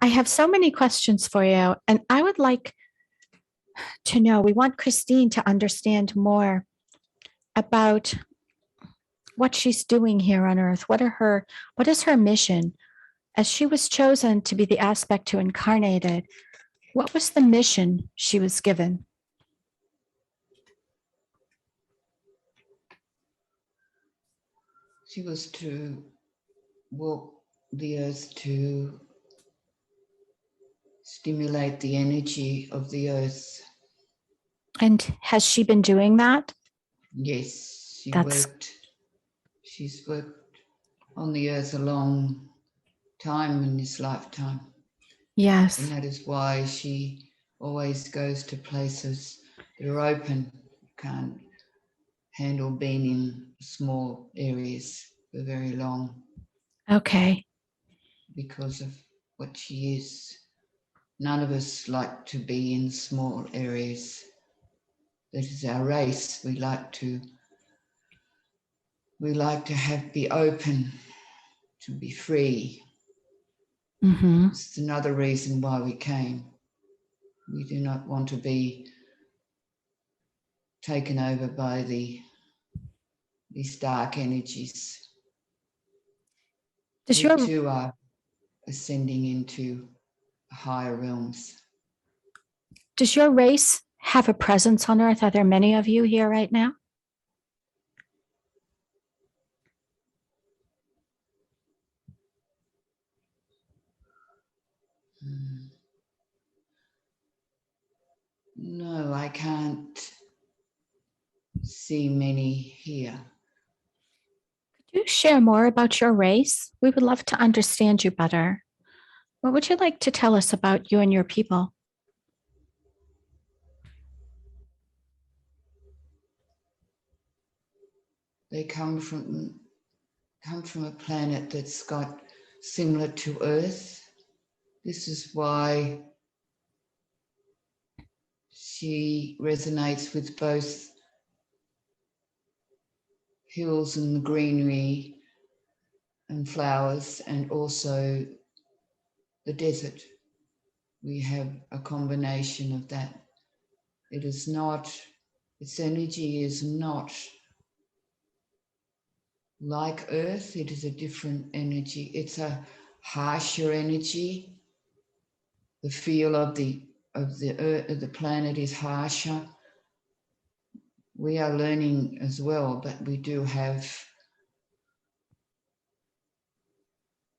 I have so many questions for you, and I would like to know, we want Christine to understand more about what she's doing here on Earth. What is her mission? As she was chosen to be the aspect who incarnated, what was the mission she was given? She was to walk the earth to stimulate the energy of the earth. And has she been doing that? Yes, That's she's worked on the earth a long time in this lifetime. Yes. And that is why she always goes to places that are open, can't handle being in small areas for very long. Okay. Because of what she is. None of us like to be in small areas. That is our race. We like to be open, to be free. Mm-hmm. It's another reason why we came. We do not want to be taken over by these dark energies. We too are ascending into higher realms. Does your race have a presence on Earth? Are there many of you here right now? No, I can't see many here. Could you share more about your race? We would love to understand you better. What would you like to tell us about you and your people? They come from a planet that's got similar to Earth. This is why she resonates with both hills and the greenery and flowers, and also the desert. We have a combination of that. Its energy is not like Earth. It is a different energy. It's a harsher energy. The feel of the Earth, of the planet is harsher. We are learning as well, but we do have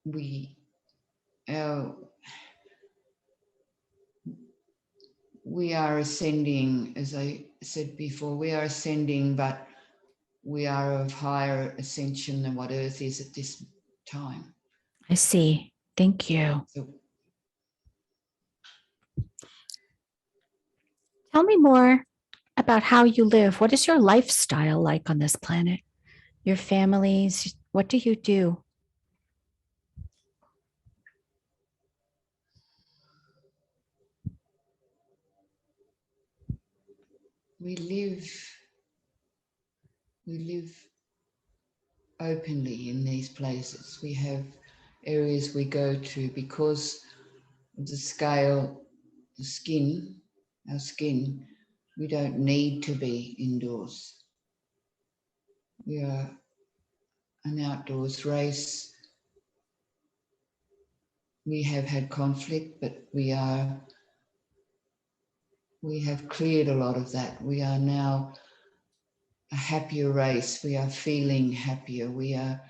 we are ascending, as I said before. We are ascending, but we are of higher ascension than what Earth is at this time. I see. Thank you. Tell me more about how you live. What is your lifestyle like on this planet? Your families, what do you do? We live openly in these places. We have areas we go to because of the scale, our skin, we don't need to be indoors. We are an outdoors race. We have had conflict, but we have cleared a lot of that. We are now a happier race. We are feeling happier. We are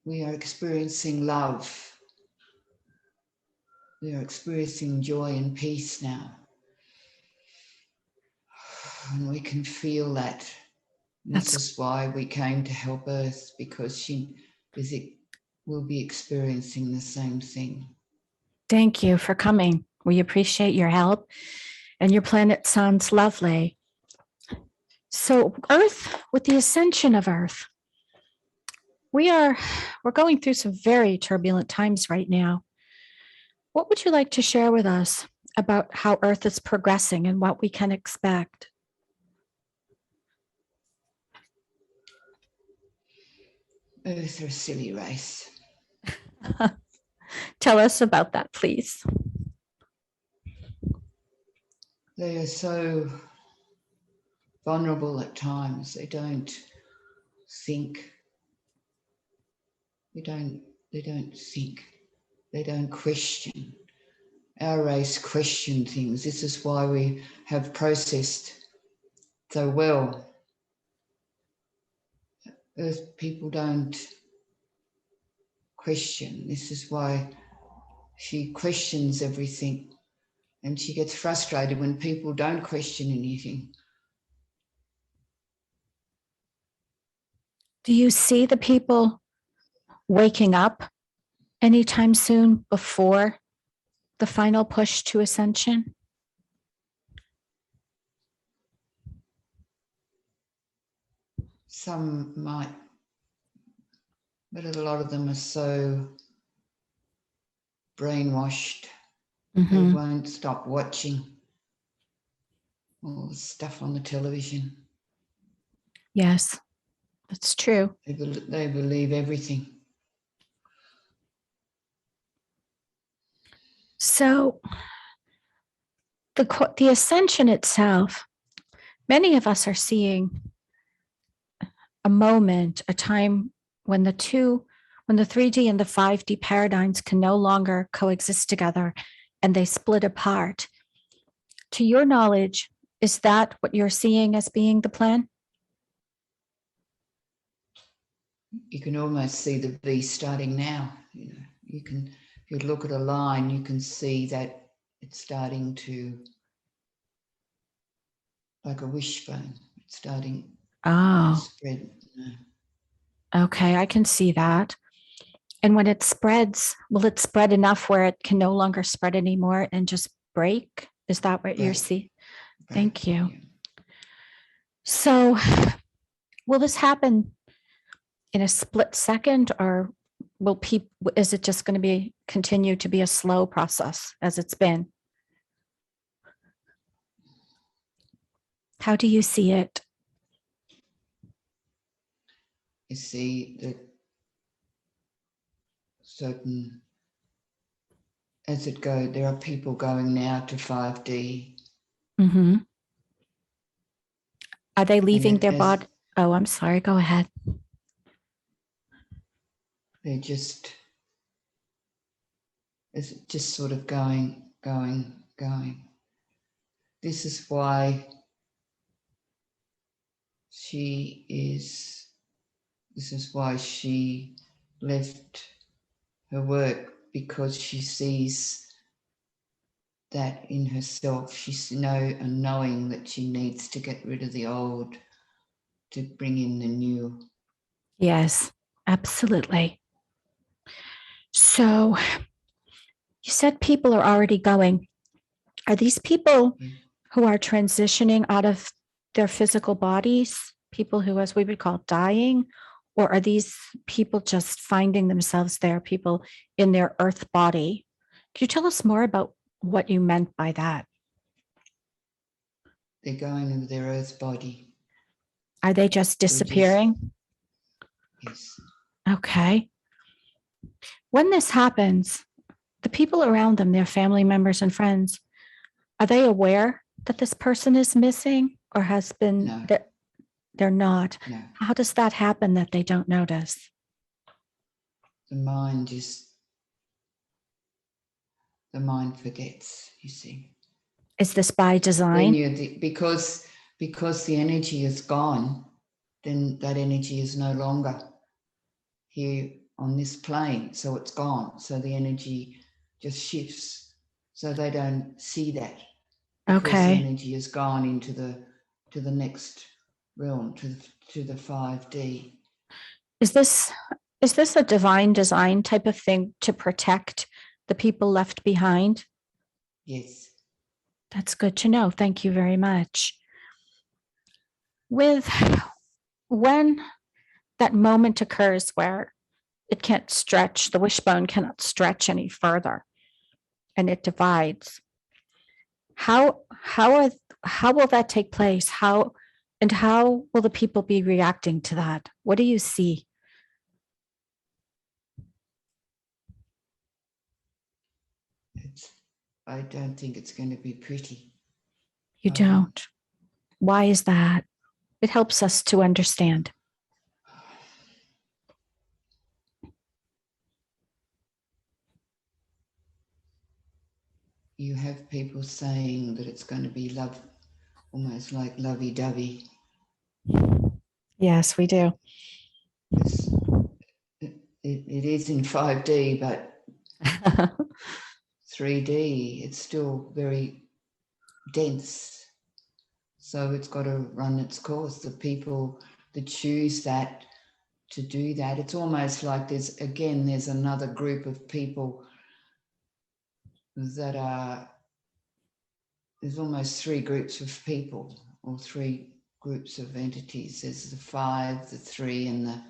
experiencing love. We are experiencing joy and peace now. And we can feel that. This is why we came to help Earth, because it will be experiencing the same thing. Thank you for coming. We appreciate your help, and your planet sounds lovely. So Earth, with the ascension of Earth, we're going through some very turbulent times right now. What would you like to share with us about how Earth is progressing and what we can expect? Earth are a silly race. Tell us about that, please. They are so vulnerable at times. They don't think. They don't think. They don't question. Our race question things. This is why we have processed so well. Earth people don't question. This is why she questions everything, and she gets frustrated when people don't question anything. Do you see the people waking up anytime soon before the final push to ascension? Some might, but a lot of them are so brainwashed. They won't stop watching all the stuff on the television. Yes, that's true. They believe everything. So the ascension itself, many of us are seeing a moment, a time when the 3D and the 5D paradigms can no longer coexist together and they split apart. To your knowledge, is that what you're seeing as being the plan? You can almost see the V starting now. You know, you can, if you look at a line, you can see that it's starting to, like a wishbone, it's starting to spread. You know. Okay, I can see that. And when it spreads, will it spread enough where it can no longer spread anymore and just break? Is that what you're seeing? Thank you. Yeah. So will this happen in a split second, or is it just going to continue to be a slow process as it's been? How do you see it? You see that certain, as it goes, there are people going now to 5D. Mm-hmm. Are they leaving their body? Oh, I'm sorry. Go ahead. They're just, it's just sort of going. This is why this is why she left her work, because she sees that in herself. She's knowing that she needs to get rid of the old to bring in the new. Yes, absolutely. So you said people are already going. Are these people who are transitioning out of their physical bodies, people who, as we would call, dying? Or are these people just finding themselves there, people in their earth body? Can you tell us more about what you meant by that? They're going into their earth body. Are they just disappearing? Yes. Okay. When this happens, the people around them, their family members and friends, are they aware that this person is missing or has been? No. They're not. No. How does that happen that they don't notice? The mind forgets, you see. Is this by design? Because the energy is gone, then that energy is no longer here on this plane, so it's gone. So the energy just shifts. So they don't see that. Because the energy has gone into the next realm, to the 5D. Is this a divine design type of thing to protect the people left behind? Yes. That's good to know. Thank you very much. When that moment occurs where it can't stretch, the wishbone cannot stretch any further, and it divides, how will that take place? How will the people be reacting to that? What do you see? I don't think it's going to be pretty. You don't. Why is that? It helps us to understand. You have people saying that it's going to be love, almost like lovey-dovey. Yes, we do. It is in 5D, but 3D, it's still very dense. So it's got to run its course. The people that choose that to do that, it's almost like there's another group of people that are, there's almost 3 groups of people or 3 groups of entities. There's the 5, the 3, and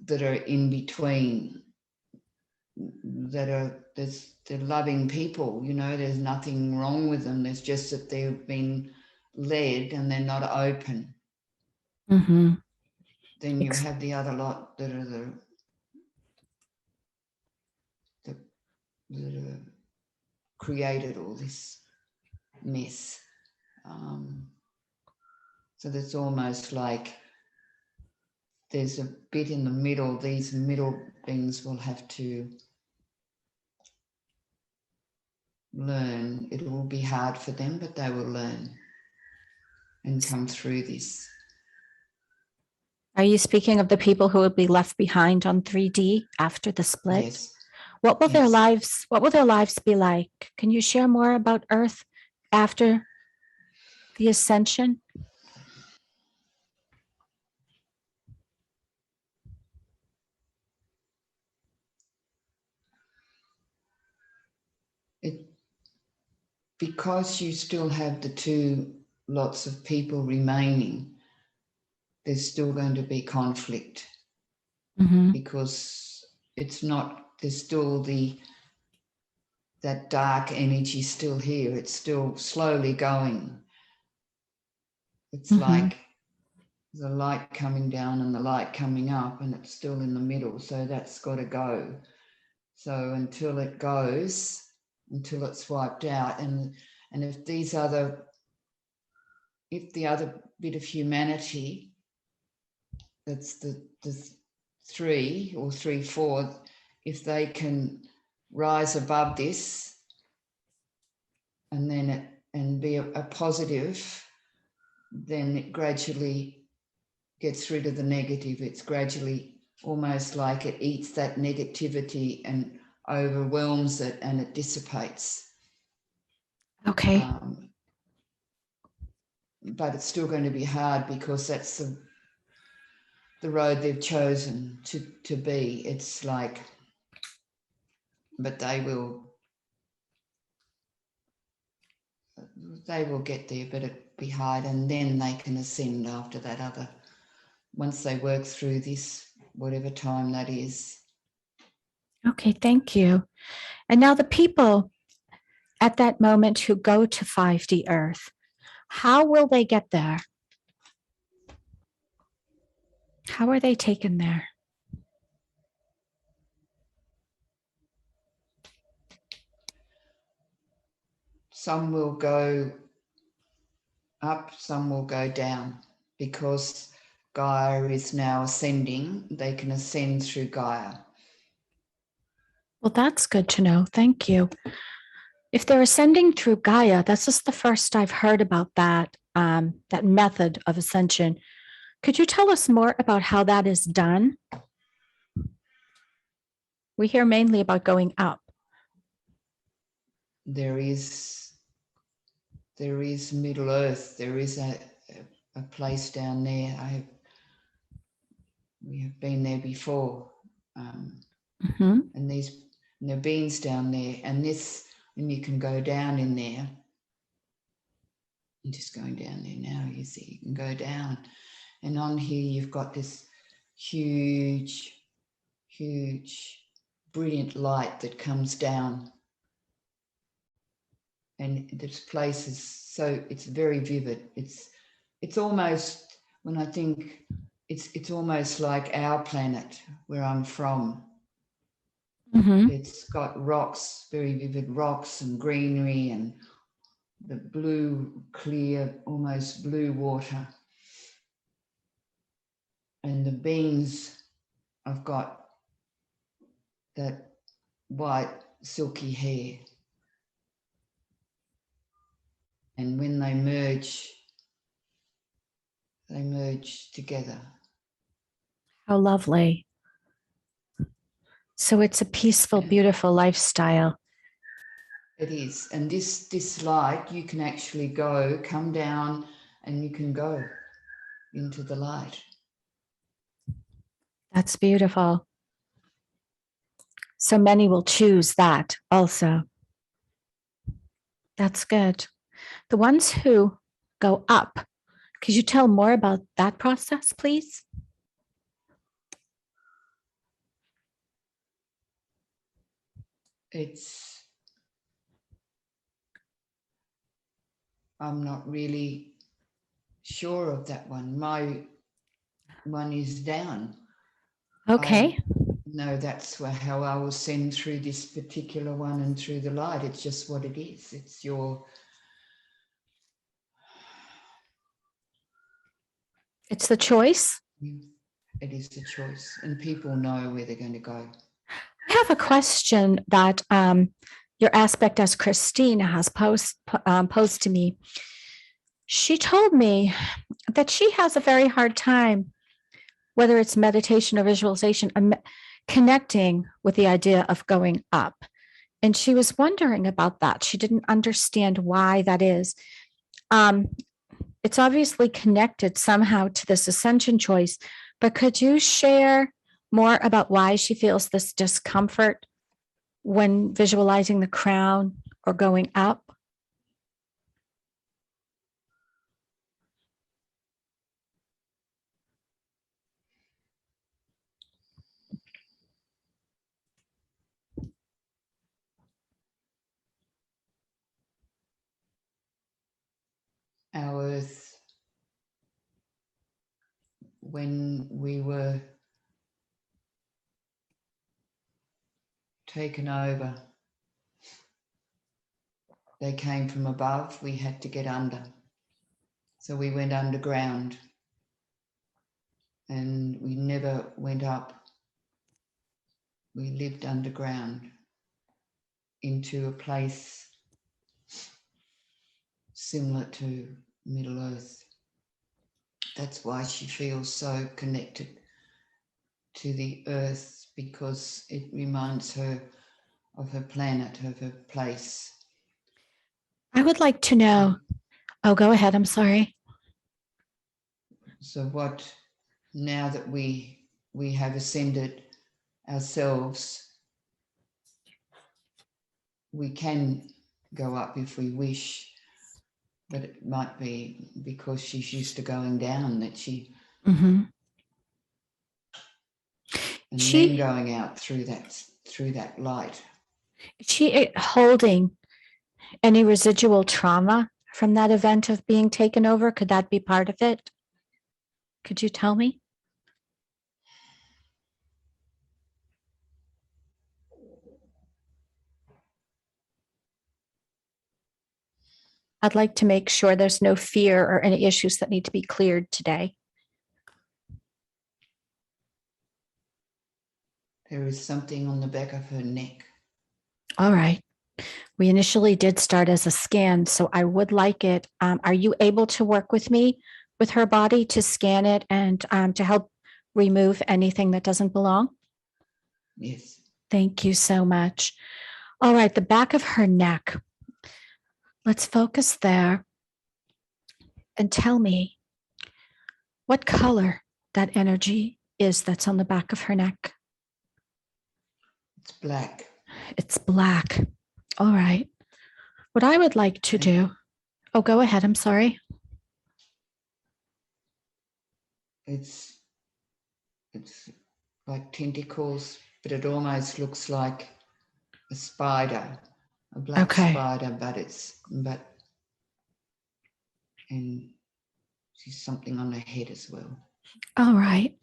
that are in between, they're loving people, you know, there's nothing wrong with them. There's just that they've been led and they're not open. Mm-hmm. Then you have the other lot that are that are created all this mess. So that's almost like there's a bit in the middle. These middle things will have to learn. It will be hard for them, but they will learn and come through this. Are you speaking of the people who will be left behind on 3D after the split? Yes. What will their lives be like? Can you share more about Earth after the ascension? Because you still have the 2 lots of people remaining, there's still going to be conflict. Mm-hmm. Because it's not, there's still that dark energy still here. It's still slowly going. It's like the light coming down and the light coming up, and it's still in the middle. So that's got to go. So until it goes, until it's wiped out, and if the other bit of humanity, that's the 3 or 3/4, if they can rise above this and then and be a positive, then it gradually gets rid of the negative. It's gradually almost like it eats that negativity and overwhelms it, and it dissipates. Okay. But it's still going to be hard because that's the road they've chosen to be. It's like, but they will get there, but it'll be hard, and then they can ascend after that once they work through this, whatever time that is. Okay, thank you. And now the people at that moment who go to 5D Earth, how will they get there? How are they taken there? Some will go up, some will go down, because Gaia is now ascending. They can ascend through Gaia. Well, that's good to know. Thank you. If they're ascending through Gaia, that's just the first I've heard about that method of ascension. Could you tell us more about how that is done? We hear mainly about going up. There is Middle Earth. There is a place down there. We have been there before, and there are beings down there, and you can go down in there. I'm just going down there now. You see, you can go down, and on here you've got this huge, brilliant light that comes down, and this place is so, it's very vivid. It's almost, when I think, it's almost like our planet where I'm from. Mm-hmm. It's got rocks, very vivid rocks and greenery and the blue, clear, almost blue water. And the beings, I've got that white, silky hair. And when they merge together. How lovely. So it's a peaceful, beautiful lifestyle. It is. And this light, you can actually come down and you can go into the light. That's beautiful. So many will choose that also. That's good. The ones who go up, could you tell more about that process, please? I'm not really sure of that one. My one is down. Okay. No, that's how I will send through this particular one and through the light. It's just what it is. It's your... It's the choice. It is the choice. And people know where they're going to go. I have a question that your aspect as Christina has posed to me. She told me that she has a very hard time, whether it's meditation or visualization, connecting with the idea of going up. And she was wondering about that. She didn't understand why that is. It's obviously connected somehow to this ascension choice, but could you share more about why she feels this discomfort when visualizing the crown or going up? Our earth, when we were taken over, they came from above, we had to get under. So we went underground and we never went up. We lived underground into a place similar to Middle Earth. That's why she feels so connected to the earth, because it reminds her of her planet, of her place. I would like to know. Oh, go ahead. I'm sorry. So now that we have ascended ourselves, we can go up if we wish, but it might be because she's used to going down that she... Mm-hmm. And then going out through that light. Is she holding any residual trauma from that event of being taken over? Could that be part of it? Could you tell me? I'd like to make sure there's no fear or any issues that need to be cleared today. There is something on the back of her neck. All right. We initially did start as a scan, so I would like it. Are you able to work with me with her body to scan it and to help remove anything that doesn't belong? Yes. Thank you so much. All right, the back of her neck. Let's focus there and tell me what color that energy is that's on the back of her neck. It's black. It's black. All right. What I would like to do. Oh, go ahead. I'm sorry. It's like tentacles, but it almost looks like a spider, a black spider, and she's something on her head as well. All right.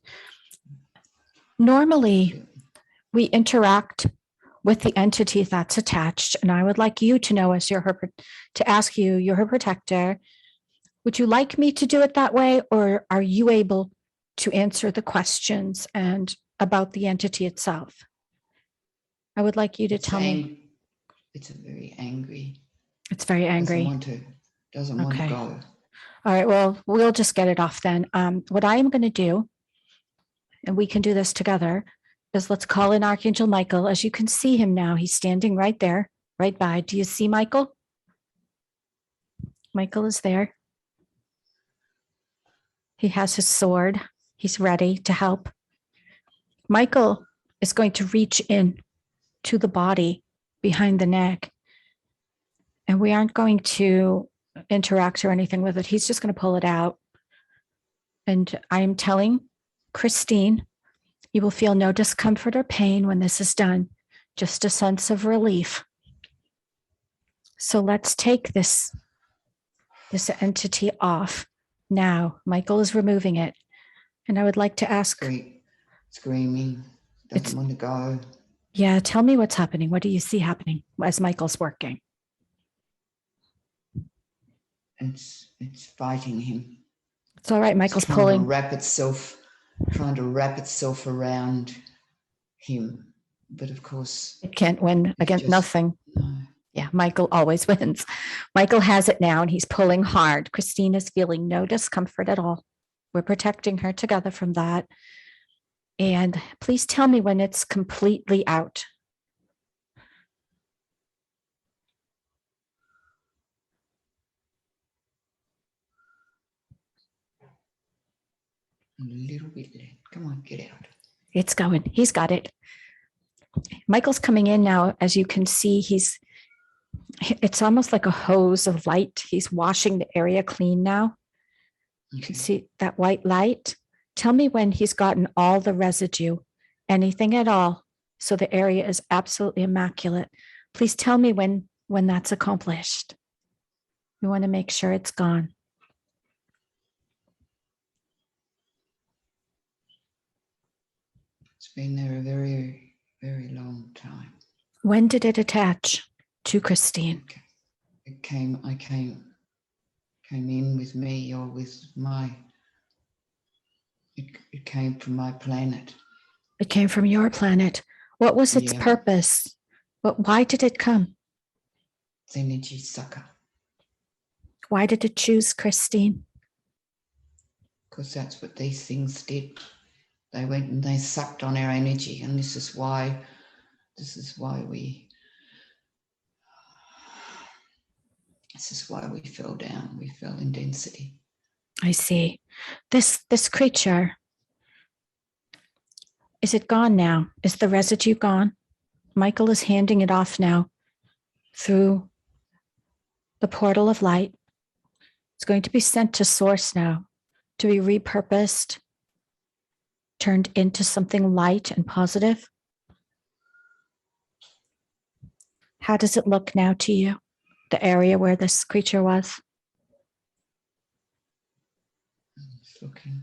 Normally, we interact with the entity that's attached. And I would like you to know, as to ask you, you're her protector. Would you like me to do it that way, or are you able to answer the questions and about the entity itself? I would like you to tell me. It's a very angry. It's very angry. Doesn't want to go. All right. Well, we'll just get it off then. What I am going to do, and we can do this together, is let's call in Archangel Michael. As you can see him now, he's standing right there, right by. Do you see Michael? Michael is there. He has his sword. He's ready to help. Michael is going to reach in to the body behind the neck. And we aren't going to interact or anything with it. He's just going to pull it out. And I am telling Christine, you will feel no discomfort or pain when this is done, just a sense of relief. So let's take this entity off now. Michael is removing it. And I would like to ask. Screaming, doesn't want to go. Yeah, tell me what's happening. What do you see happening as Michael's working? It's fighting him. It's all right. Michael's pulling. Trying to wrap itself around him. But of course, it can't win against nothing. No. Yeah, Michael always wins. Michael has it now and he's pulling hard. Christine is feeling no discomfort at all. We're protecting her together from that. And please tell me when it's completely out. A little bit late. Come on, get out. It's going. He's got it. Michael's coming in now. As you can see, it's almost like a hose of light. He's washing the area clean now. Okay. You can see that white light. Tell me when he's gotten all the residue, anything at all. So the area is absolutely immaculate. Please tell me when that's accomplished. We want to make sure it's gone. It's been there a very, very long time. When did it attach to Christine? I came in with me, or with my. It came from my planet. It came from your planet. What was its purpose? Why did it come? It's energy sucker. Why did it choose Christine? Because that's what these things did. They went and they sucked on our energy, and this is why we fell down. We fell in density. I see. This creature, is it gone now? Is the residue gone? Michael is handing it off now through the portal of light. It's going to be sent to source now to be repurposed, turned into something light and positive. How does it look now to you, the area where this creature was? It's looking.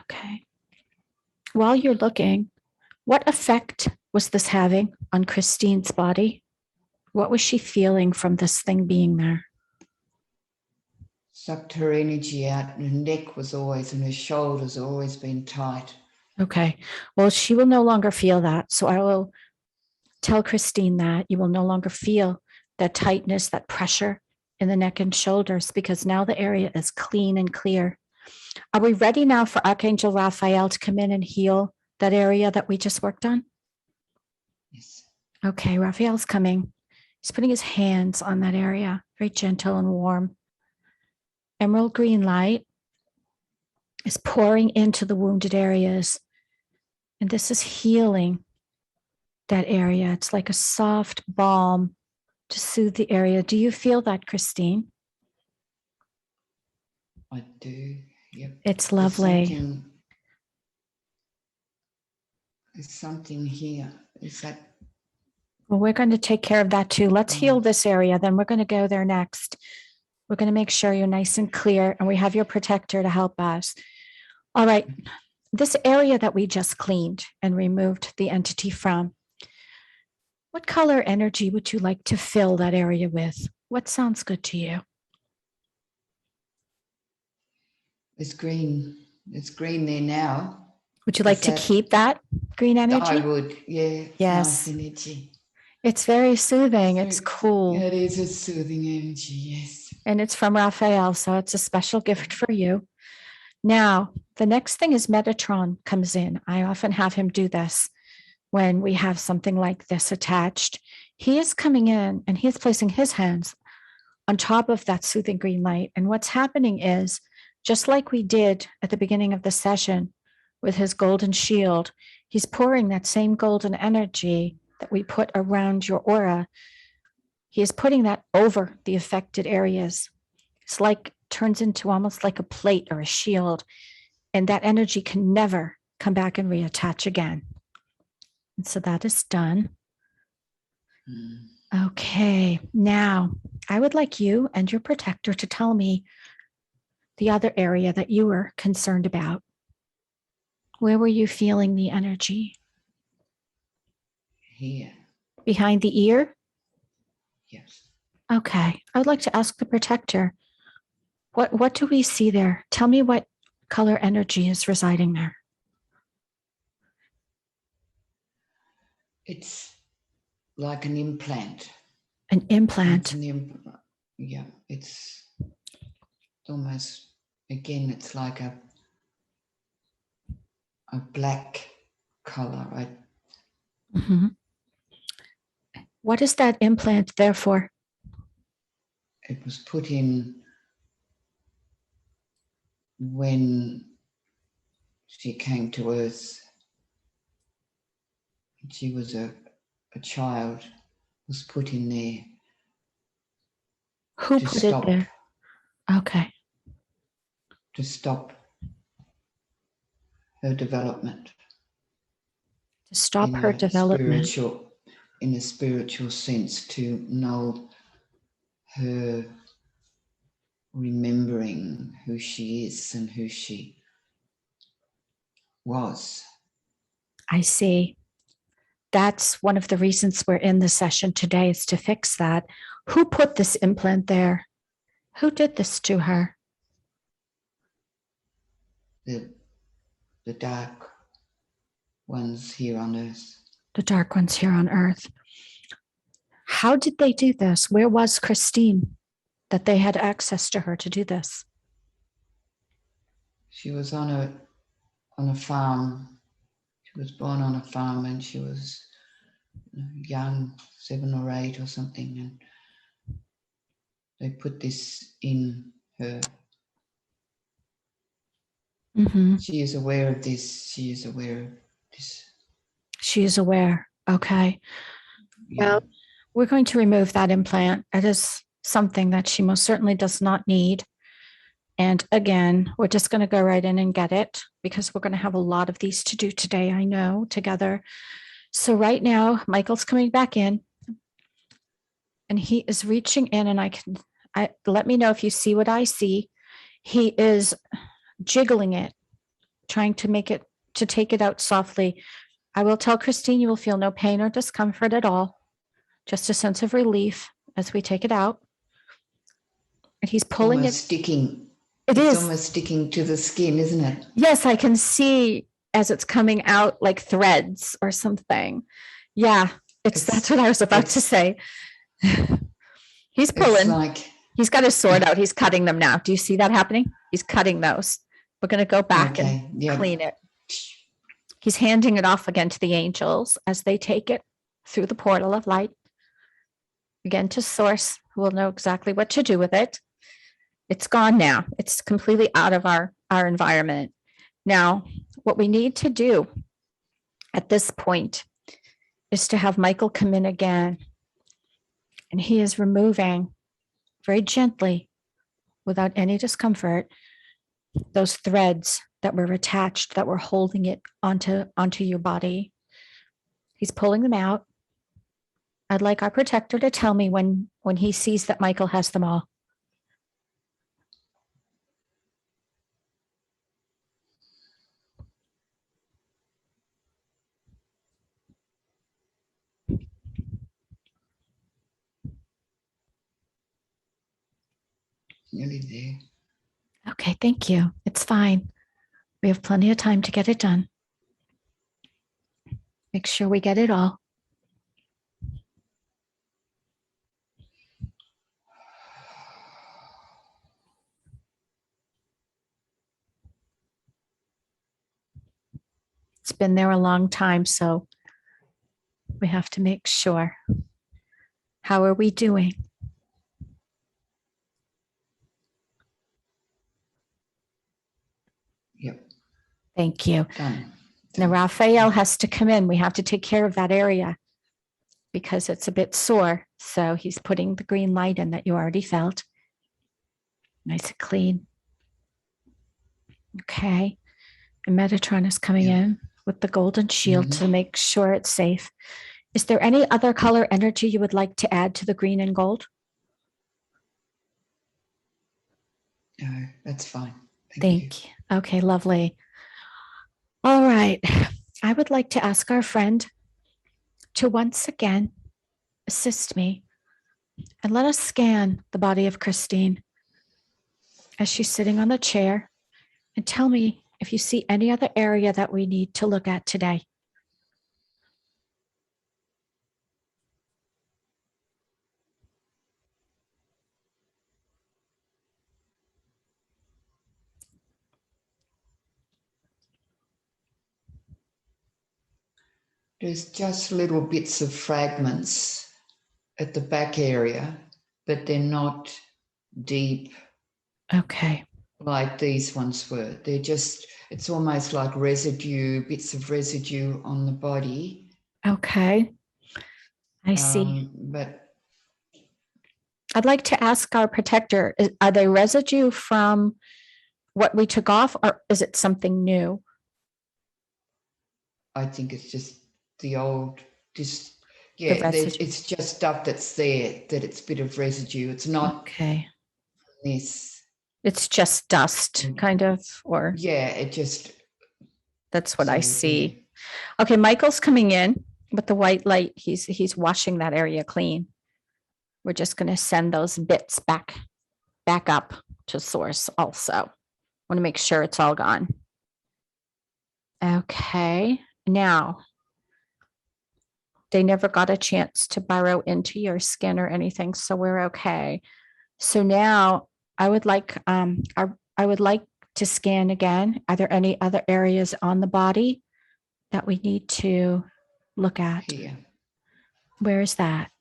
Okay. While you're looking, what effect was this having on Christine's body? What was she feeling from this thing being there? Sucked her energy out, and her neck was always, and her shoulders always been tight. Okay. Well, she will no longer feel that. So I will tell Christine that you will no longer feel that tightness, that pressure in the neck and shoulders, because now the area is clean and clear. Are we ready now for Archangel Raphael to come in and heal that area that we just worked on? Yes. Okay, Raphael's coming. He's putting his hands on that area, very gentle and warm. Emerald green light is pouring into the wounded areas. And this is healing that area. It's like a soft balm to soothe the area. Do you feel that, Christine? I do. Yep. It's lovely. There's something here. Is that? Well, we're going to take care of that too. Let's heal this area. Then we're going to go there next. We're going to make sure you're nice and clear, and we have your protector to help us. All right. This area that we just cleaned and removed the entity from, What color energy would you like to fill that area with? What sounds good to you? It's green. It's green there now. Would you like to keep that green energy? I would, yeah. Yes. Nice energy. It's very soothing. It's cool. It is a soothing energy, yes. And it's from Raphael, so it's a special gift for you. Now, the next thing is Metatron comes in. I often have him do this when we have something like this attached. He is coming in and he is placing his hands on top of that soothing green light. And what's happening is, just like we did at the beginning of the session with his golden shield, he's pouring that same golden energy that we put around your aura. He is putting that over the affected areas. It's like turns into almost like a plate or a shield, and that energy can never come back and reattach again. And so that is done. Okay, now I would like you and your protector to tell me the other area that you were concerned about. Where were you feeling the energy? Here. Behind the ear? Yes. Okay, I would like to ask the protector, what do we see there? Tell me what color energy is residing there. It's like an implant. An implant. Yeah, it's almost, again, it's like a black color. Mm-hmm. What is that implant there for? It was put in when she came to Earth. She was a child, was put in there. Who put it there? Okay. To stop her development. To stop her development. In a spiritual sense, to know her remembering who she is and who she was. I see. That's one of the reasons we're in the session today, is to fix that. Who put this implant there? Who did this to her? The dark ones here on Earth. The dark ones here on Earth. How did they do this? Where was Christine that they had access to her to do this? She was on a farm. She was born on a farm, and she was young, 7 or 8 or something, and they put this in her. Mm-hmm. She is aware of this. She is aware of this. She is aware. Okay. Yeah. Well, we're going to remove that implant. It is something that she most certainly does not need. And again, we're just going to go right in and get it, because we're going to have a lot of these to do today, I know, together. So right now, Michael's coming back in and he is reaching in, and let me know if you see what I see. He is jiggling it, trying to take it out softly. I will tell Christine you will feel no pain or discomfort at all, just a sense of relief as we take it out. And he's pulling it. Sticking. It's almost sticking to the skin, isn't it? Yes, I can see as it's coming out like threads or something. Yeah, that's what I was about to say. He's pulling. He's got his sword out. He's cutting them now. Do you see that happening? He's cutting those. We're going to go back and clean it. He's handing it off again to the angels as they take it through the portal of light. Again to Source, who will know exactly what to do with it. It's gone now. It's completely out of our environment. Now, what we need to do at this point is to have Michael come in again. And he is removing very gently, without any discomfort, those threads that were attached, that were holding it onto your body. He's pulling them out. I'd like our protector to tell me when he sees that Michael has them all. nearly there. Okay, thank you. It's fine. We have plenty of time to get it done. Make sure we get it all. It's been there a long time, so we have to make sure. How are we doing? Yep. Thank you. Done. Now, Raphael has to come in. We have to take care of that area because it's a bit sore. So he's putting the green light in that you already felt. Nice and clean. Okay. And Metatron is coming in with the golden shield to make sure it's safe. Is there any other color energy you would like to add to the green and gold? No, that's fine. Thank you. Okay, lovely. All right. I would like to ask our friend to once again assist me and let us scan the body of Christine as she's sitting on the chair and tell me if you see any other area that we need to look at today. There's just little bits of fragments at the back area, but they're not deep. Okay. Like these ones were. They're just, it's almost like residue, bits of residue on the body. Okay. I see. But I'd like to ask our protector, are they residue from what we took off or is it something new? I think it's just the old, it's just stuff that's there, that it's a bit of residue. It's not this. It's just dust, kind of, or? Yeah, it just. That's what I see. Okay, Michael's coming in with the white light. He's washing that area clean. We're just going to send those bits back up to source also. Want to make sure it's all gone. Okay, now they never got a chance to burrow into your skin or anything, so we're okay. So now I would like to scan again. Are there any other areas on the body that we need to look at? Here. Where is that?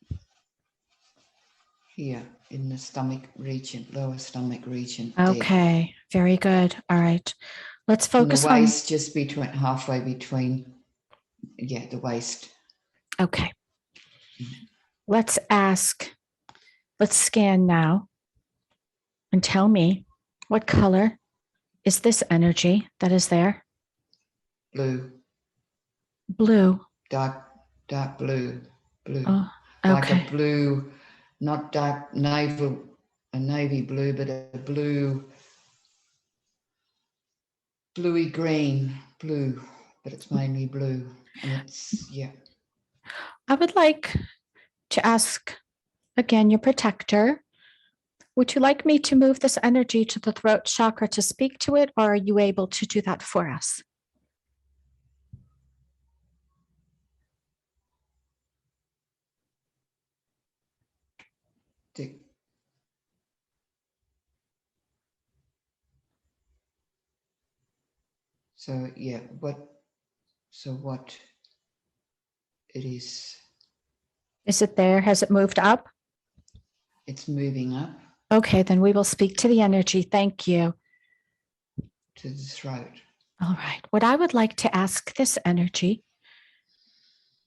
Here in the stomach region, lower stomach region. Okay, very good. All right. Let's focus on the waist, just halfway between, the waist. Okay. Let's scan now and tell me what color is this energy that is there? Blue. Blue. Dark blue. Oh, okay. Like a blue, not dark a navy blue, but a bluey green blue, but it's mainly blue. And it's, I would like to ask again your protector. Would you like me to move this energy to the throat chakra to speak to it, or are you able to do that for us? So, what it is. Is it there? Has it moved up? It's moving up. Okay, then we will speak to the energy. Thank you. To the throat. All right. What I would like to ask this energy,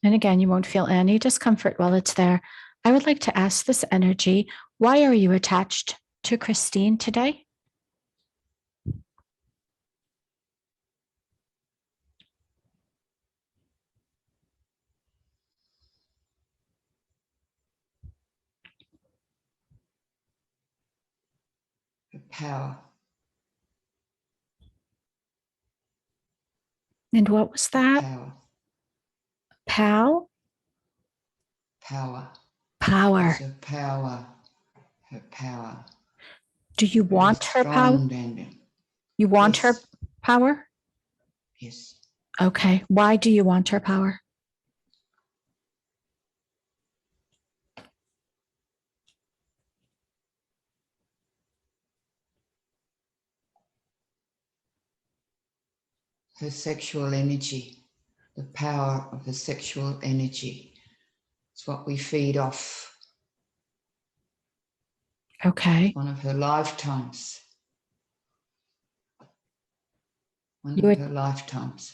and again, you won't feel any discomfort while it's there. I would like to ask this energy, why are you attached to Christine today? Power. And what was that? Power. Pow? Power. Power. Her power. Do you Very want her power? strong, Daniel. You want her Yes. power? Yes. Okay. Why do you want her power? Her sexual energy, the power of her sexual energy. It's what we feed off. Okay. It's one of her lifetimes. One You of her lifetimes.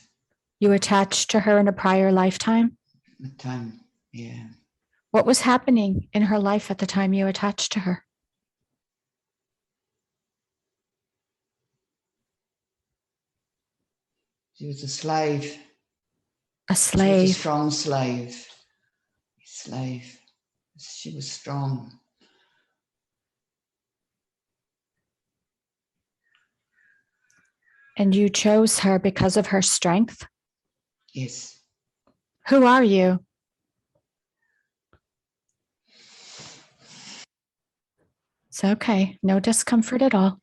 You attached to her in a prior lifetime? The time, yeah. What was happening in her life at the time you attached to her? She was a slave. A She was a slave. strong slave. Slave. She was strong. And you chose her because of her strength? Yes. Who are you? It's okay. No discomfort at all.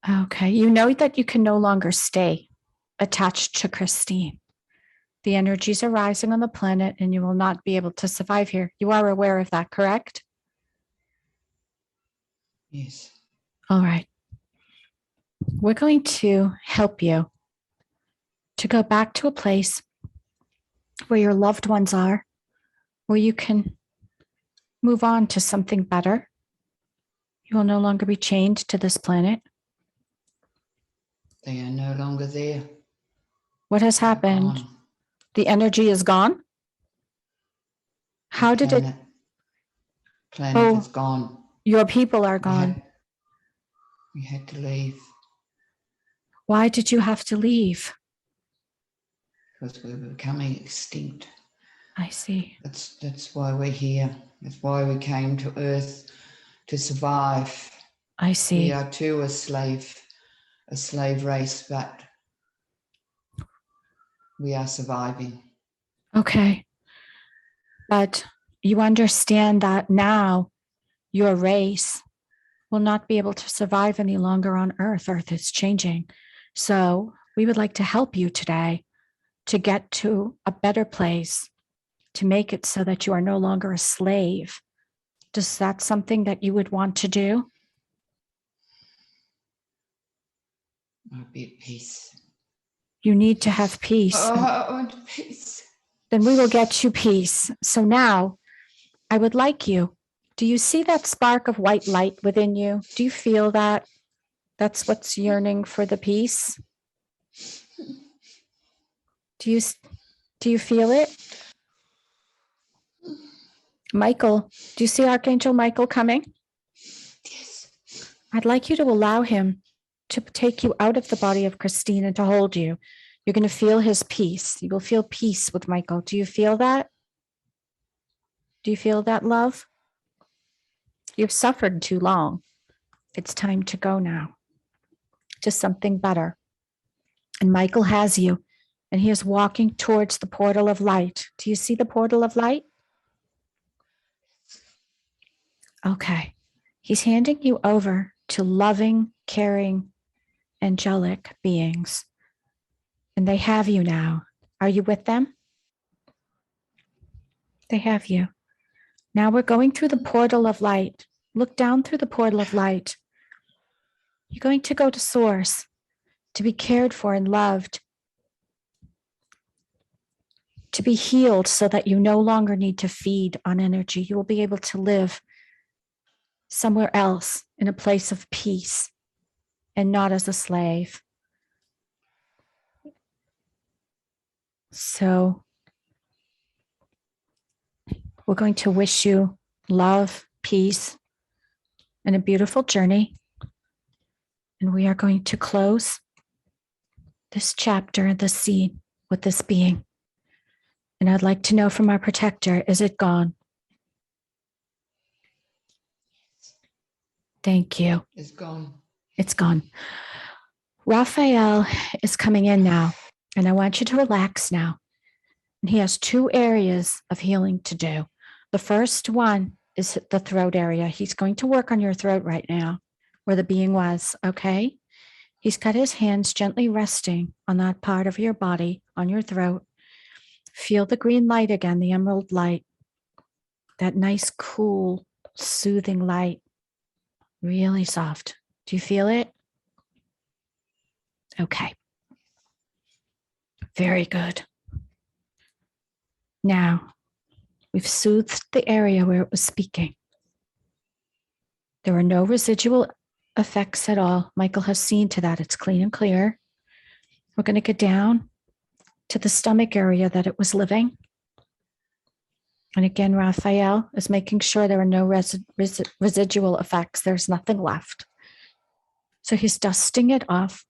Okay. You know that you can no longer stay attached to Christine. The energies are rising on the planet and you will not be able to survive here. You are aware of that, correct? Yes. All right. We're going to help you to go back to a place where your loved ones are, where you can move on to something better. You will no longer be chained to this planet. They are no longer there. What has They're happened? gone. The energy is gone? How did it? Planet is gone. Your people are gone. We had to leave Why did you have to leave? because we were becoming extinct. I see. That's why we're here. That's why we came to Earth, to survive. I see. We are too a slave race, but we are surviving. Okay. But you understand that now your race will not be able to survive any longer on Earth. Earth is changing. So we would like to help you today to get to a better place, to make it so that you are no longer a slave. Does that something that you would want to do? I'll be at peace. You need to have peace. Oh, I want peace. Then we will get you peace. So now I would like you. Do you see that spark of white light within you? Do you feel that? That's what's yearning for the peace. Do you feel it? Michael, do you see Archangel Michael coming? Yes. I'd like you to allow him to take you out of the body of Christine and to hold you. You're going to feel his peace. You will feel peace with Michael. Do you feel that? Do you feel that, love? You've suffered too long. It's time to go now to something better. And Michael has you, and he is walking towards the portal of light. Do you see the portal of light? Okay. He's handing you over to loving, caring, angelic beings. And they have you now. Are you with them? They have you. Now we're going through the portal of light. Look down through the portal of light. You're going to go to Source to be cared for and loved, to be healed so that you no longer need to feed on energy. You will be able to live somewhere else in a place of peace and not as a slave. So we're going to wish you love, peace, and a beautiful journey. And we are going to close this chapter, this scene, with this being. And I'd like to know from our protector, is it gone? Thank you. It's gone. It's gone. Raphael is coming in now, and I want you to relax now. And he has 2 areas of healing to do. The first one is the throat area. He's going to work on your throat right now, where the being was, okay? He's got his hands gently resting on that part of your body, on your throat. Feel the green light again, the emerald light. That nice, cool, soothing light. Really soft. Do you feel it? Okay. Very good. Now, we've soothed the area where it was speaking. There are no residual effects at all. Michael has seen to that. It's clean and clear. We're going to get down to the stomach area that it was living. And again, Raphael is making sure there are no residual effects. There's nothing left. So he's dusting it off.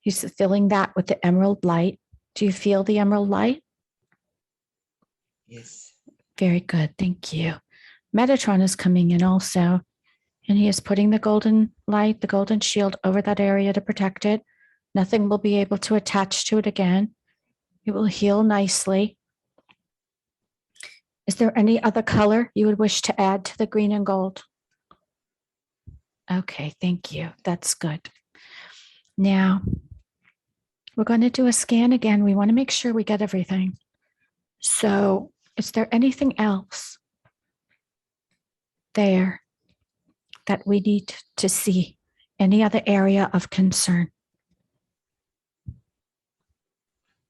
He's filling that with the emerald light. Do you feel the emerald light? Yes. Very good. Thank you. Metatron is coming in also, and he is putting the golden light, the golden shield over that area to protect it. Nothing will be able to attach to it again. It will heal nicely. Is there any other color you would wish to add to the green and gold? Okay, thank you. That's good. Now, we're going to do a scan again. We want to make sure we get everything. So, is there anything else there that we need to see? Any other area of concern?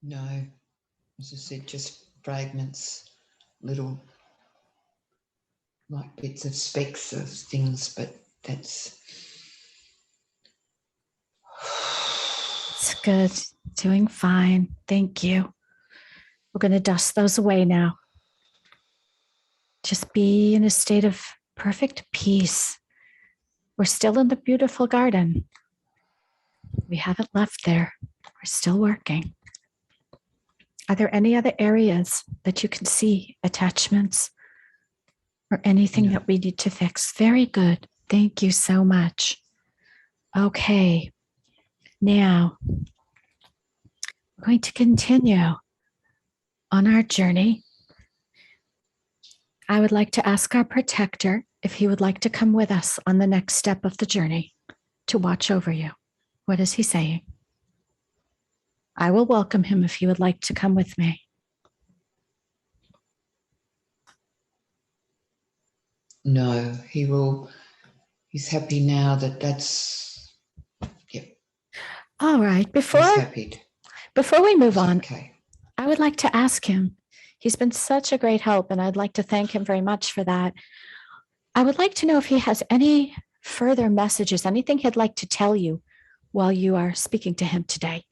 No, as I said, just fragments, little like bits of specks of things, but that's... It's good. Doing fine. Thank you. We're going to dust those away now. Just be in a state of perfect peace. We're still in the beautiful garden. We haven't left there. We're still working. Are there any other areas that you can see attachments or anything that we need to fix? Very good. Thank you so much. Okay. Now, we're going to continue on our journey. I would like to ask our protector if he would like to come with us on the next step of the journey to watch over you. What is he saying? I will welcome him if he would like to come with me. No, he will. He's happy now that's... Yep. All right. He's happy. Before we move on, Okay. I would like to ask him. He's been such a great help, and I'd like to thank him very much for that. I would like to know if he has any further messages, anything he'd like to tell you while you are speaking to him today.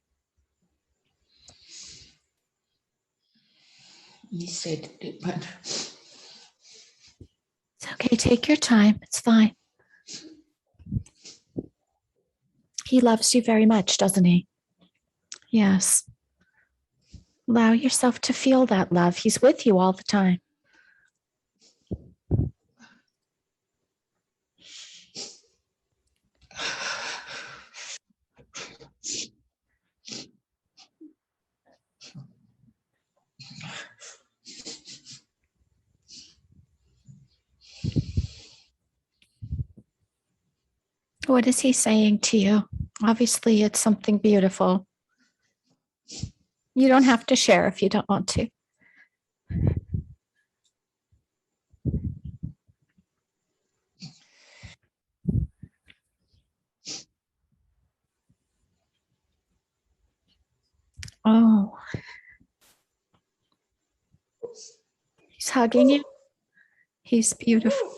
He said it, but... It's okay. Take your time. It's fine. He loves you very much, doesn't he? Yes. Allow yourself to feel that love. He's with you all the time. What is he saying to you? Obviously, it's something beautiful. You don't have to share if you don't want to. Oh. He's hugging you. He's beautiful.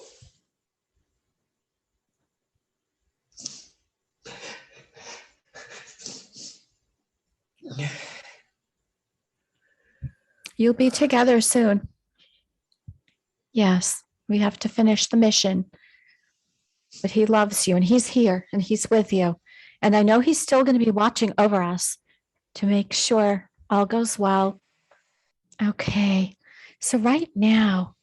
You'll be together soon. Yes, we have to finish the mission. But he loves you, and he's here, and he's with you. And I know he's still going to be watching over us to make sure all goes well. Okay, so right now,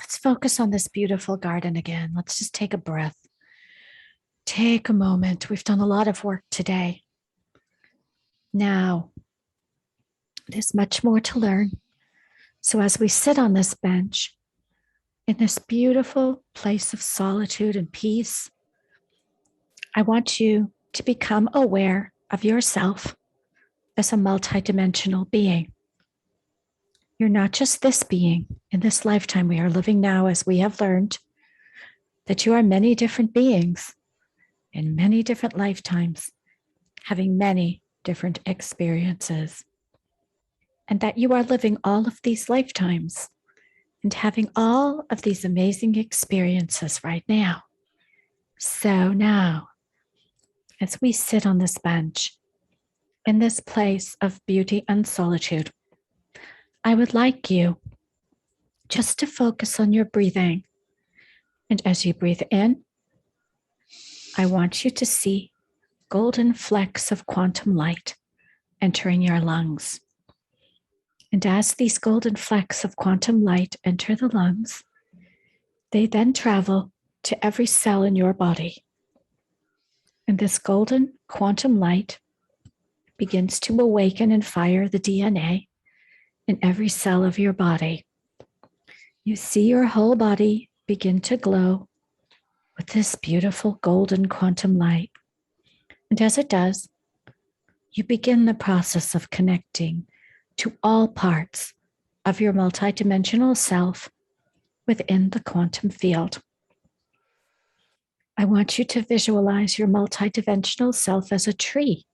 Let's focus on this beautiful garden again. Let's just take a breath. Take a moment. We've done a lot of work today. Now, there's much more to learn. So as we sit on this bench in this beautiful place of solitude and peace, I want you to become aware of yourself as a multidimensional being. You're not just this being in this lifetime we are living now, as we have learned that you are many different beings in many different lifetimes, having many different experiences, and that you are living all of these lifetimes and having all of these amazing experiences right now. So now, as we sit on this bench in this place of beauty and solitude, I would like you just to focus on your breathing. And as you breathe in, I want you to see golden flecks of quantum light entering your lungs. And as these golden flecks of quantum light enter the lungs, they then travel to every cell in your body. And this golden quantum light begins to awaken and fire the DNA in every cell of your body. You see your whole body begin to glow with this beautiful golden quantum light. And as it does, you begin the process of connecting to all parts of your multidimensional self within the quantum field. I want you to visualize your multidimensional self as a tree,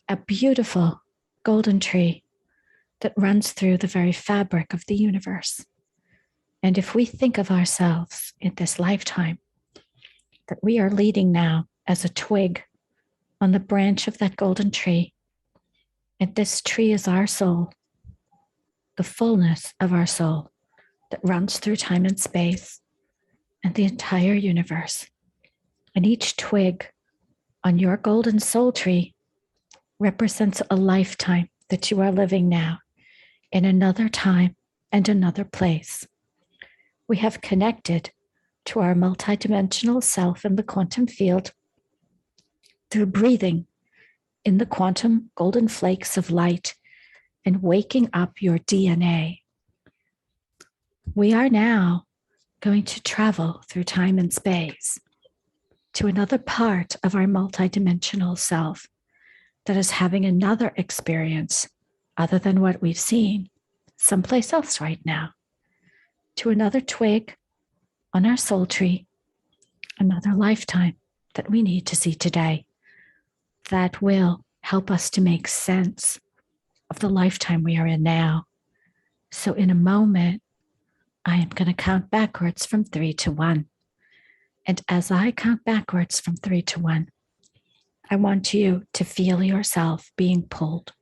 a beautiful golden tree that runs through the very fabric of the universe. And if we think of ourselves in this lifetime, that we are leading now as a twig on the branch of that golden tree, and this tree is our soul, the fullness of our soul that runs through time and space and the entire universe. And each twig on your golden soul tree represents a lifetime that you are living now in another time and another place. We have connected to our multidimensional self in the quantum field through breathing in the quantum golden flakes of light and waking up your DNA. We are now going to travel through time and space to another part of our multidimensional self that is having another experience other than what we've seen someplace else right now, to another twig on our soul tree, another lifetime that we need to see today that will help us to make sense of the lifetime we are in now. So in a moment, I am going to count backwards from 3 to 1. And as I count backwards from 3 to 1, I want you to feel yourself being pulled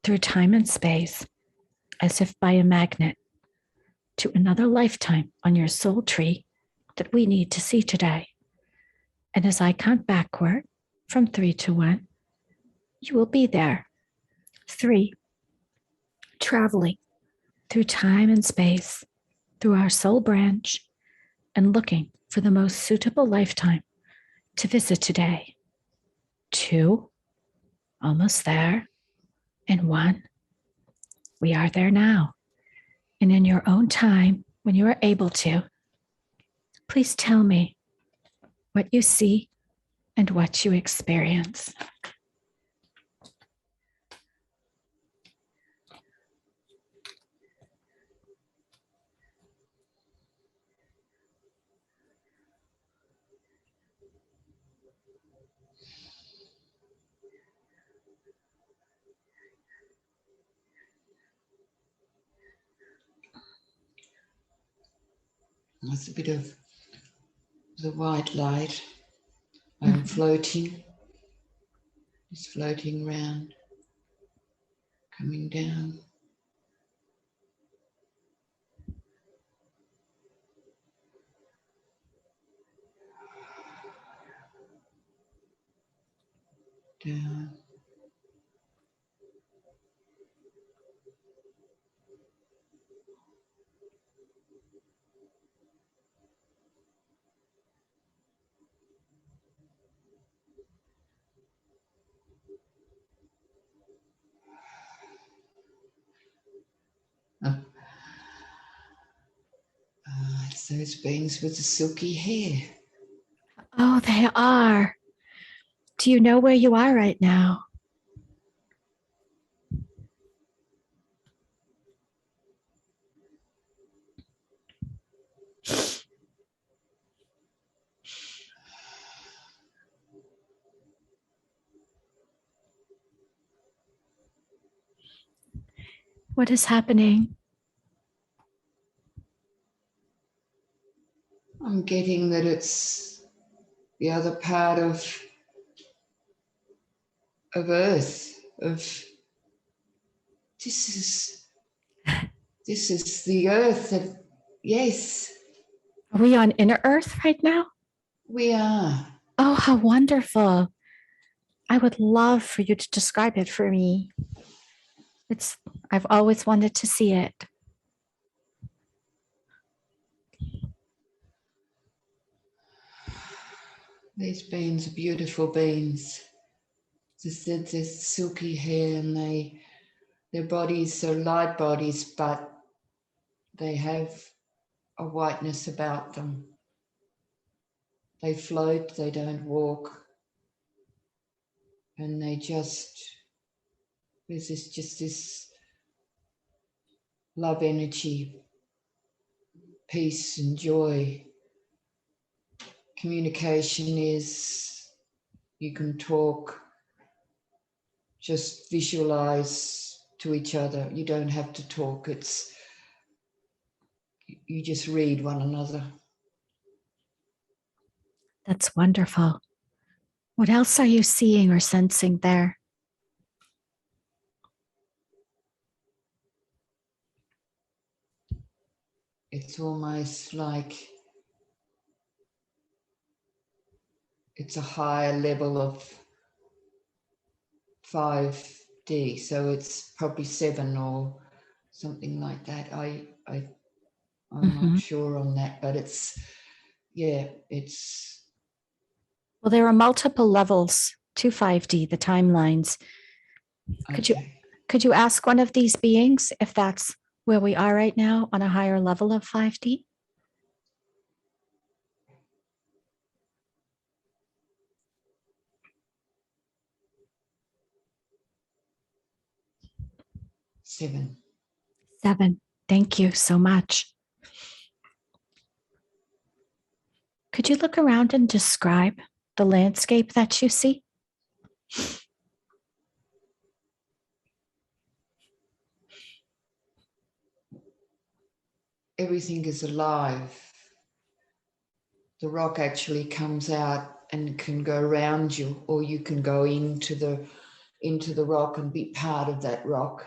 through time and space as if by a magnet to another lifetime on your soul tree that we need to see today. And as I count backward from 3 to 1, you will be there. 3, traveling through time and space, through our soul branch, and looking for the most suitable lifetime to visit today. 2, almost there. And 1, we are there now. And in your own time, when you are able to, please tell me what you see and what you experience. That's a bit of the white light. I'm floating, just floating around, coming down. Down. It's those beings with the silky hair. Oh, they are. Do you know where you are right now? What is happening? I'm getting that it's the other part of Earth, of this is the Earth that, yes, Are we on inner Earth right now? we are. Oh, how wonderful. I would love for you to describe it for me. I've always wanted to see it. These beings are beautiful beings. This silky hair, and their bodies are light bodies, but they have a whiteness about them. They float, they don't walk, and there's this love energy, peace and joy. Communication is, you can talk, just visualize to each other. You don't have to talk. You just read one another. That's wonderful. What else are you seeing or sensing there? It's almost like it's a higher level of 5D, so it's probably 7 or something like that. I'm not sure on that, but it's Well, there are multiple levels to 5D, the timelines. okay. Could you ask one of these beings if that's where we are right now on a higher level of 5D? Seven. 7. Thank you so much. Could you look around and describe the landscape that you see? Everything is alive. The rock actually comes out and can go around you, or you can go into the rock and be part of that rock.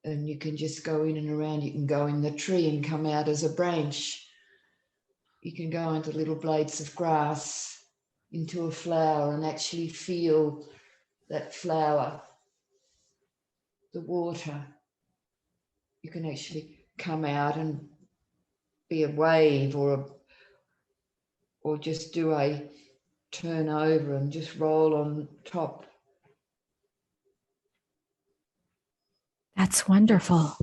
And you can just go in and around. You can go in the tree and come out as a branch. You can go into little blades of grass, into a flower, and actually feel that flower, the water. You can actually come out and be a wave, or just do a turn over and just roll on top. That's wonderful.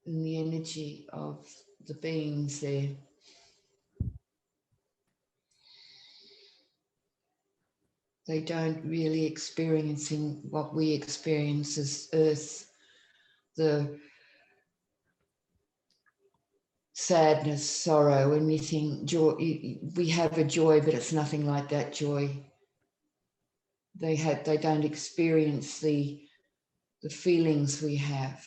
And the energy of the beings there. They don't really experiencing what we experience as Earth, the sadness, sorrow, anything, joy. We have a joy, but it's nothing like that joy. They don't experience the feelings we have.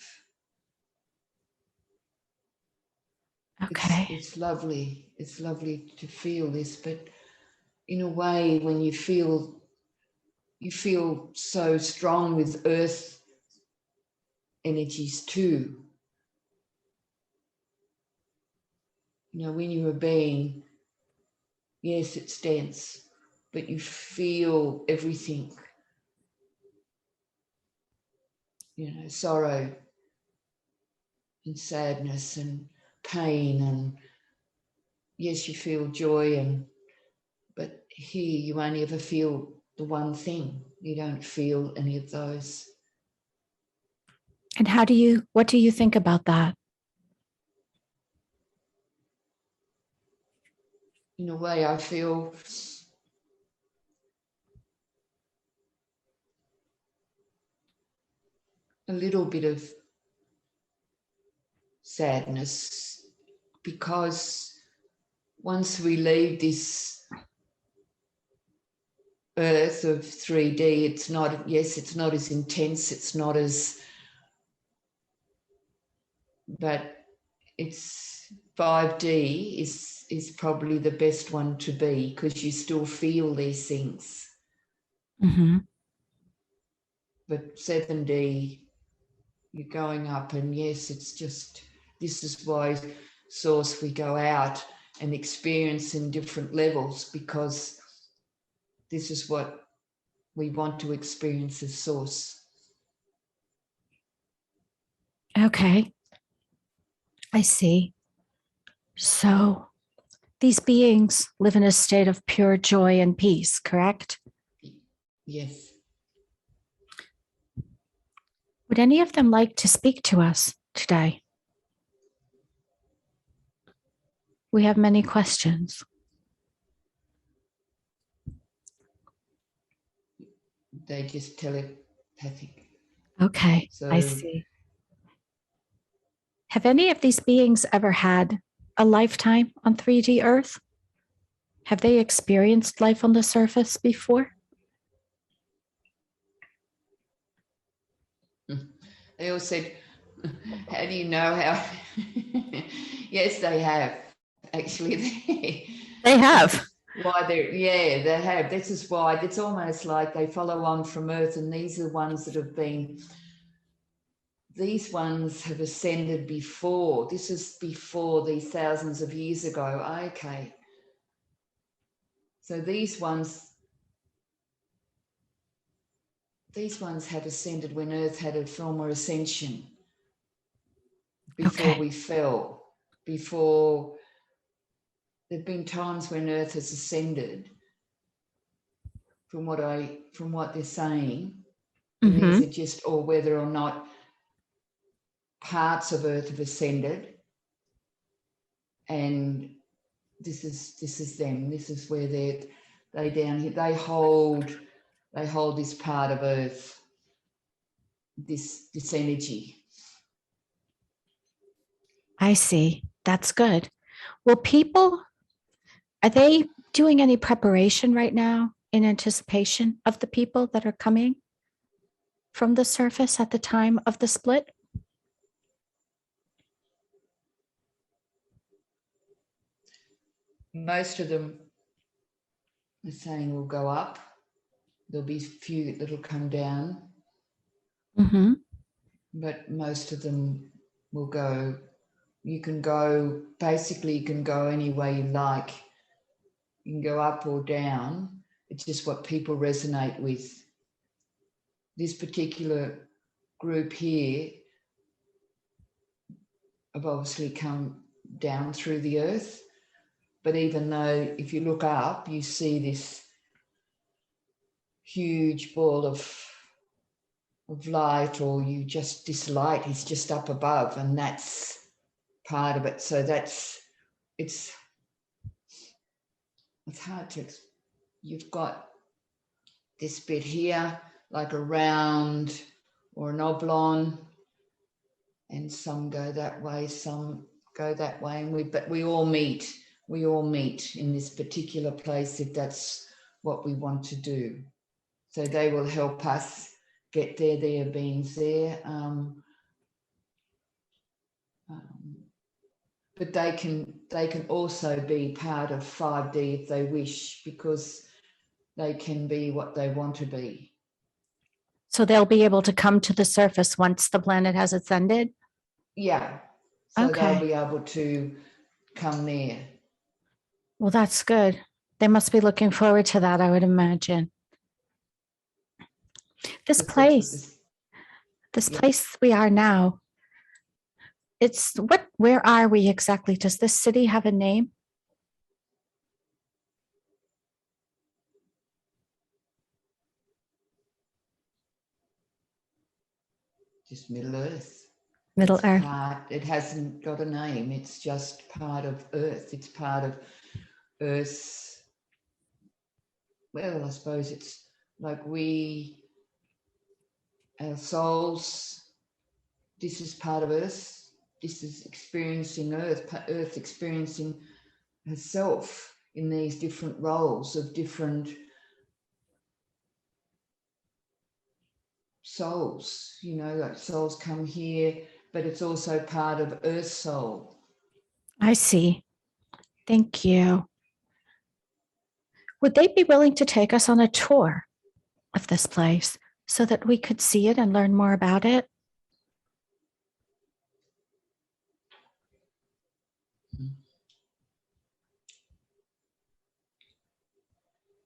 Okay. It's lovely. It's lovely to feel this, but in a way, when you feel so strong with Earth energies too. You know, when you're a being, yes, it's dense, but you feel everything. You know, sorrow and sadness and pain, and yes, you feel joy, but here you only ever feel the one thing. You don't feel any of those. And what do you think about that? In a way, I feel a little bit of sadness because once we leave this earth of 3D, it's not as intense, it's not as, but it's 5D is probably the best one to be because you still feel these things. Mm-hmm. But 7D, you're going up, and yes, it's just, this is why Source, we go out and experience in different levels, because this is what we want to experience as Source. Okay. I see. So these beings live in a state of pure joy and peace, correct? Yes. Would any of them like to speak to us today? We have many questions. They just telepathic. Okay, So I see. Have any of these beings ever had a lifetime on 3D Earth? Have they experienced life on the surface before? they all said, how do you know how? Yes, they have. Actually, They this have. is why they have. This is why it's almost like they follow on from Earth, and these are the ones that have been, these ones have ascended before. This is before these thousands of years ago. Okay. So these ones had ascended when Earth had a former ascension, before Okay. we fell, before. There've been times when Earth has ascended, from what they're saying, and Mm-hmm. these are just, or whether or not parts of Earth have ascended, and this is them. This is where they down here. They hold this part of Earth, this energy. I see. That's good. Well, are they doing any preparation right now in anticipation of the people that are coming from the surface at the time of the split? Most of them are saying will go up. There'll be a few that'll come down, Mm-hmm. but most of them will go. You can go, basically, you can go any way you like. You can go up or down. It's just what people resonate with. This particular group here have obviously come down through the earth. But even though, if you look up, you see this huge ball of light, or this light is just up above, and that's part of it. So it's hard to, you've got this bit here, like a round or an oblong, and some go that way, some go that way, and but we all meet in this particular place if that's what we want to do. So they will help us get there. There are beings there, but they can also be part of 5D if they wish, because they can be what they want to be. So they'll be able to come to the surface once the planet has ascended? Yeah. So Okay. they'll be able to come there. Well, that's good. They must be looking forward to that, I would imagine. This place we are now, where are we exactly? Does this city have a name? just Middle Earth. Middle It's Earth. it hasn't got a name. It's just part of Earth. It's part of Earth's, well, I suppose it's like our souls, this is part of Earth. This is experiencing Earth experiencing herself in these different roles of different souls. Like souls come here, but it's also part of Earth's soul. I see. Thank you. Would they be willing to take us on a tour of this place so that we could see it and learn more about it?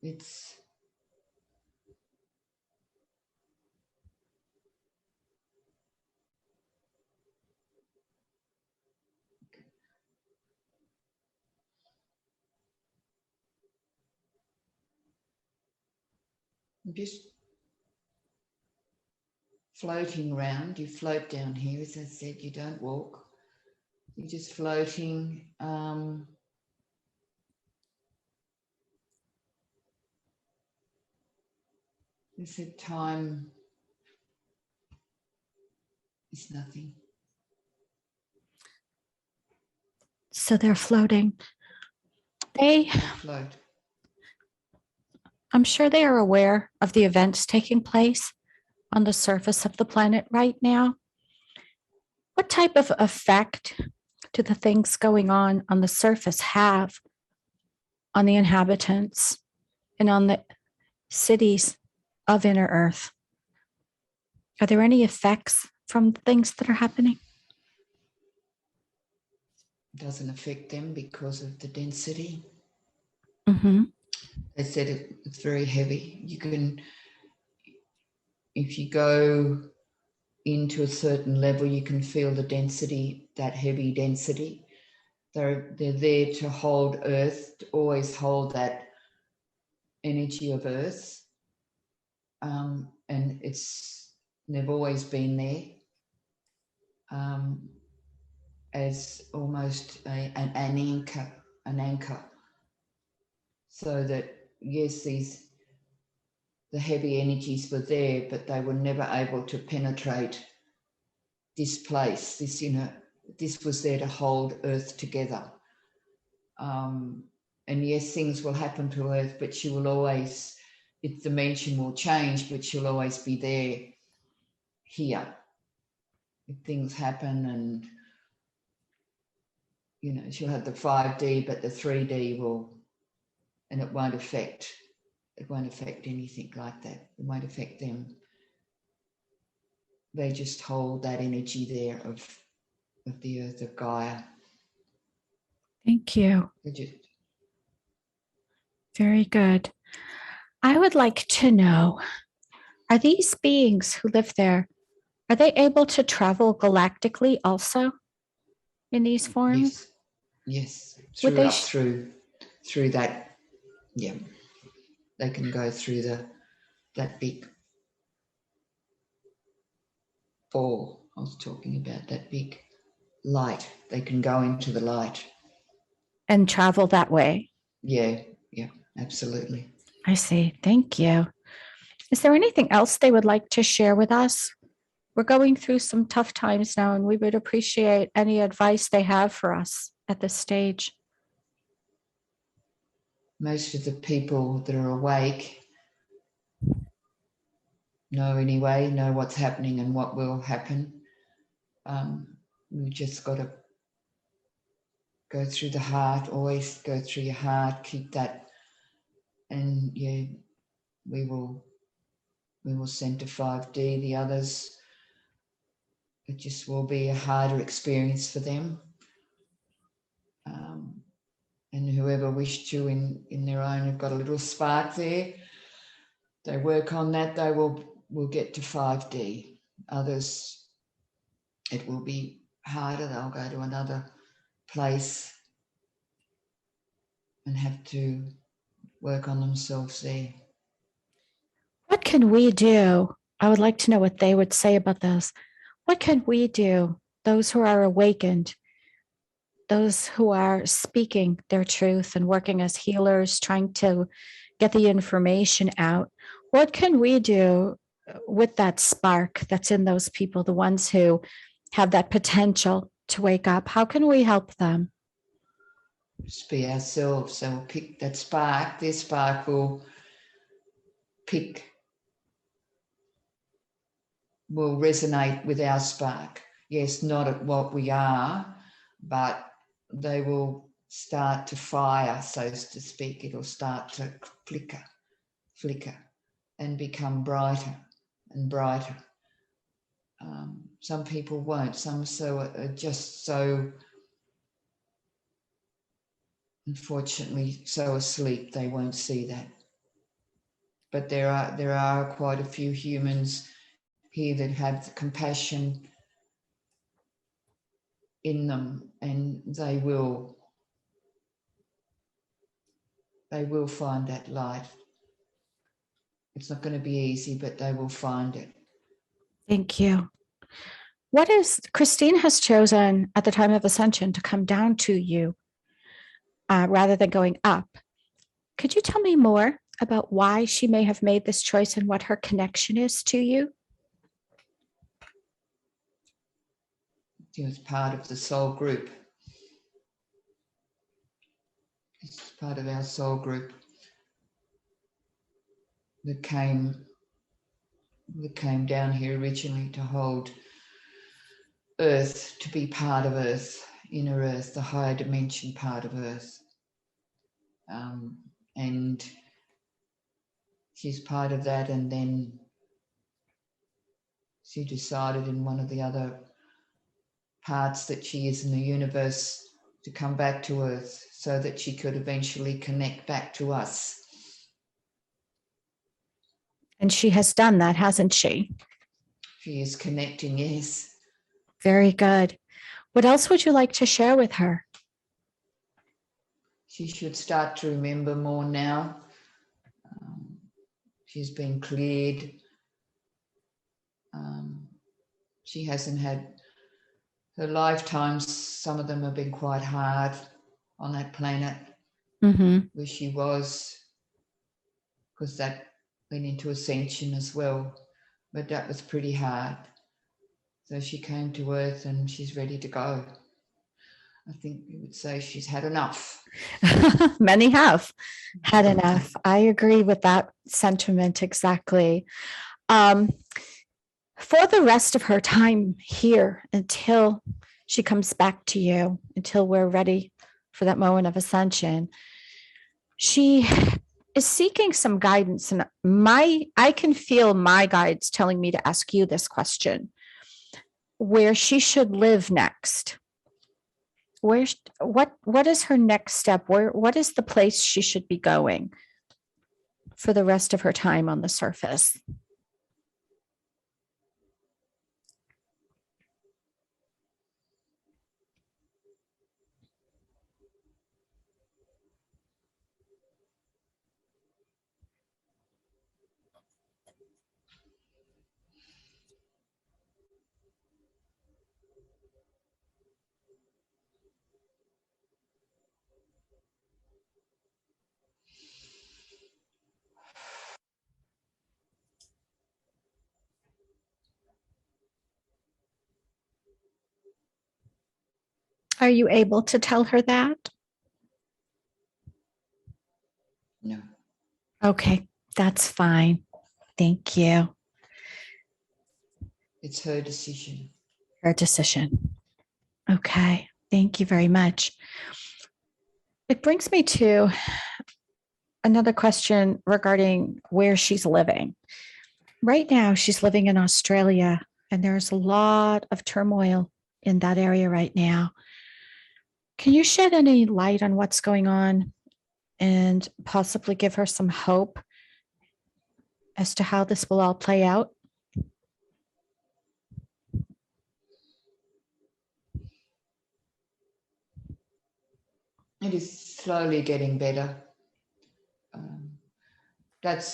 It's just floating around. You float down here, as I said, you don't walk. You're just floating. I said time is nothing. So they're floating. They float. I'm sure they are aware of the events taking place on the surface of the planet right now. What type of effect do the things going on the surface have on the inhabitants and on the cities of Inner Earth? Are there any effects from things that are happening? It doesn't affect them because of the density. Mm-hmm. They said it's very heavy. You can, if you go into a certain level, you can feel the density, that heavy density. They're there to hold Earth, to always hold that energy of Earth. And they've always been there as almost an anchor. So that, yes, the heavy energies were there, but they were never able to penetrate this place. This was there to hold Earth together. And yes, things will happen to Earth, but she will always, its dimension will change, but she'll always be there here. If things happen and, she'll have the 5D, but the 3D will, and it won't affect anything like that. It won't affect them. They just hold that energy there of the Earth, of Gaia. Thank you. Very good. I would like to know, are these beings who live there, are they able to travel galactically also in these forms? Yes. Would they Through that, yeah. They can go through that big ball. I was talking about that big light. They can go into the light. And travel that way? Yeah, absolutely. I see. Thank you. Is there anything else they would like to share with us? We're going through some tough times now, and we would appreciate any advice they have for us at this stage. Most of the people that are awake know what's happening and what will happen. We've just got to go through the heart, always go through your heart, keep that, and we will send to 5D. The others, it just will be a harder experience for them. And whoever wished to in their own have got a little spark there. They work on that, they will get to 5D. Others, it will be harder. They'll go to another place and have to work on themselves there. What can we do? I would like to know what they would say about this. What can we do, those who are awakened, those who are speaking their truth and working as healers, trying to get the information out? What can we do with that spark that's in those people, the ones who have that potential to wake up? How can we help them? Just be ourselves. So we'll pick that spark. Their spark will resonate with our spark. Yes, not at what we are, but they will start to fire, so to speak. It'll start to flicker, and become brighter and brighter. Some people won't. Some are just so, unfortunately, so asleep they won't see that. But there are quite a few humans here that have the compassion in them, and they will find that light. It's not going to be easy, but they will find it. Thank you. What is Christine has chosen at the time of ascension to come down to you rather than going up? Could you tell me more about why she may have made this choice and what her connection is to you? It was part of the soul group. It's part of our soul group that came down here originally to hold Earth, to be part of Earth, inner Earth, the higher dimension part of Earth. And she's part of that, and then she decided in one of the other parts that she is in the universe to come back to Earth so that she could eventually connect back to us. And she has done that, hasn't she? She is connecting, yes. Very good. What else would you like to share with her? She should start to remember more now. She's been cleared. She hasn't had her lifetimes, some of them have been quite hard on that planet where she was, because that went into Ascension as well, but that was pretty hard. So she came to Earth and she's ready to go. I think we would say she's had enough. Many have had enough. I agree with that sentiment exactly. For the rest of her time here, until she comes back to you, until we're ready for that moment of ascension, she is seeking some guidance. And I can feel my guides telling me to ask you this question: where she should live next. What is her next step? What is the place she should be going for the rest of her time on the surface? Are you able to tell her that? No. Okay, that's fine. Thank you. It's her decision. Her decision. Okay, thank you very much. It brings me to another question regarding where she's living. Right now, she's living in Australia, and there's a lot of turmoil in that area right now. Can you shed any light on what's going on and possibly give her some hope as to how this will all play out? It is slowly getting better. That's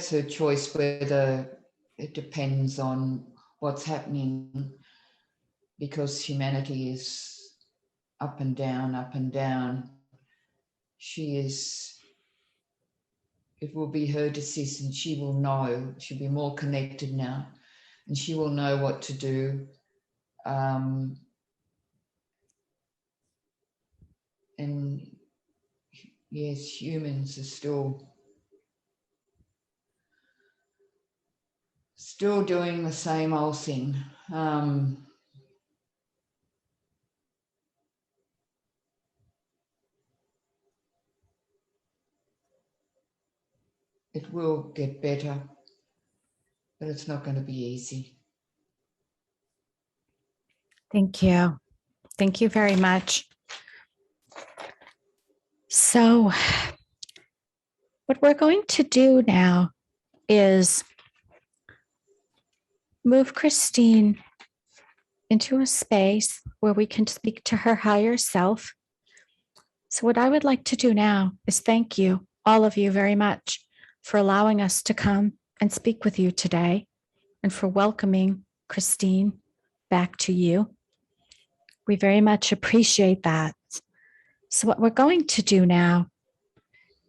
her choice, whether it depends on what's happening, because humanity is up and down, up and down. It will be her decision. She will know. She'll be more connected now, and she will know what to do. And yes, humans are still doing the same old thing. It will get better, but it's not going to be easy. Thank you. Thank you very much. So, what we're going to do now is move Christine into a space where we can speak to her higher self. So, what I would like to do now is thank you, all of you, very much for allowing us to come and speak with you today and for welcoming Christine back to you. We very much appreciate that. So, what we're going to do now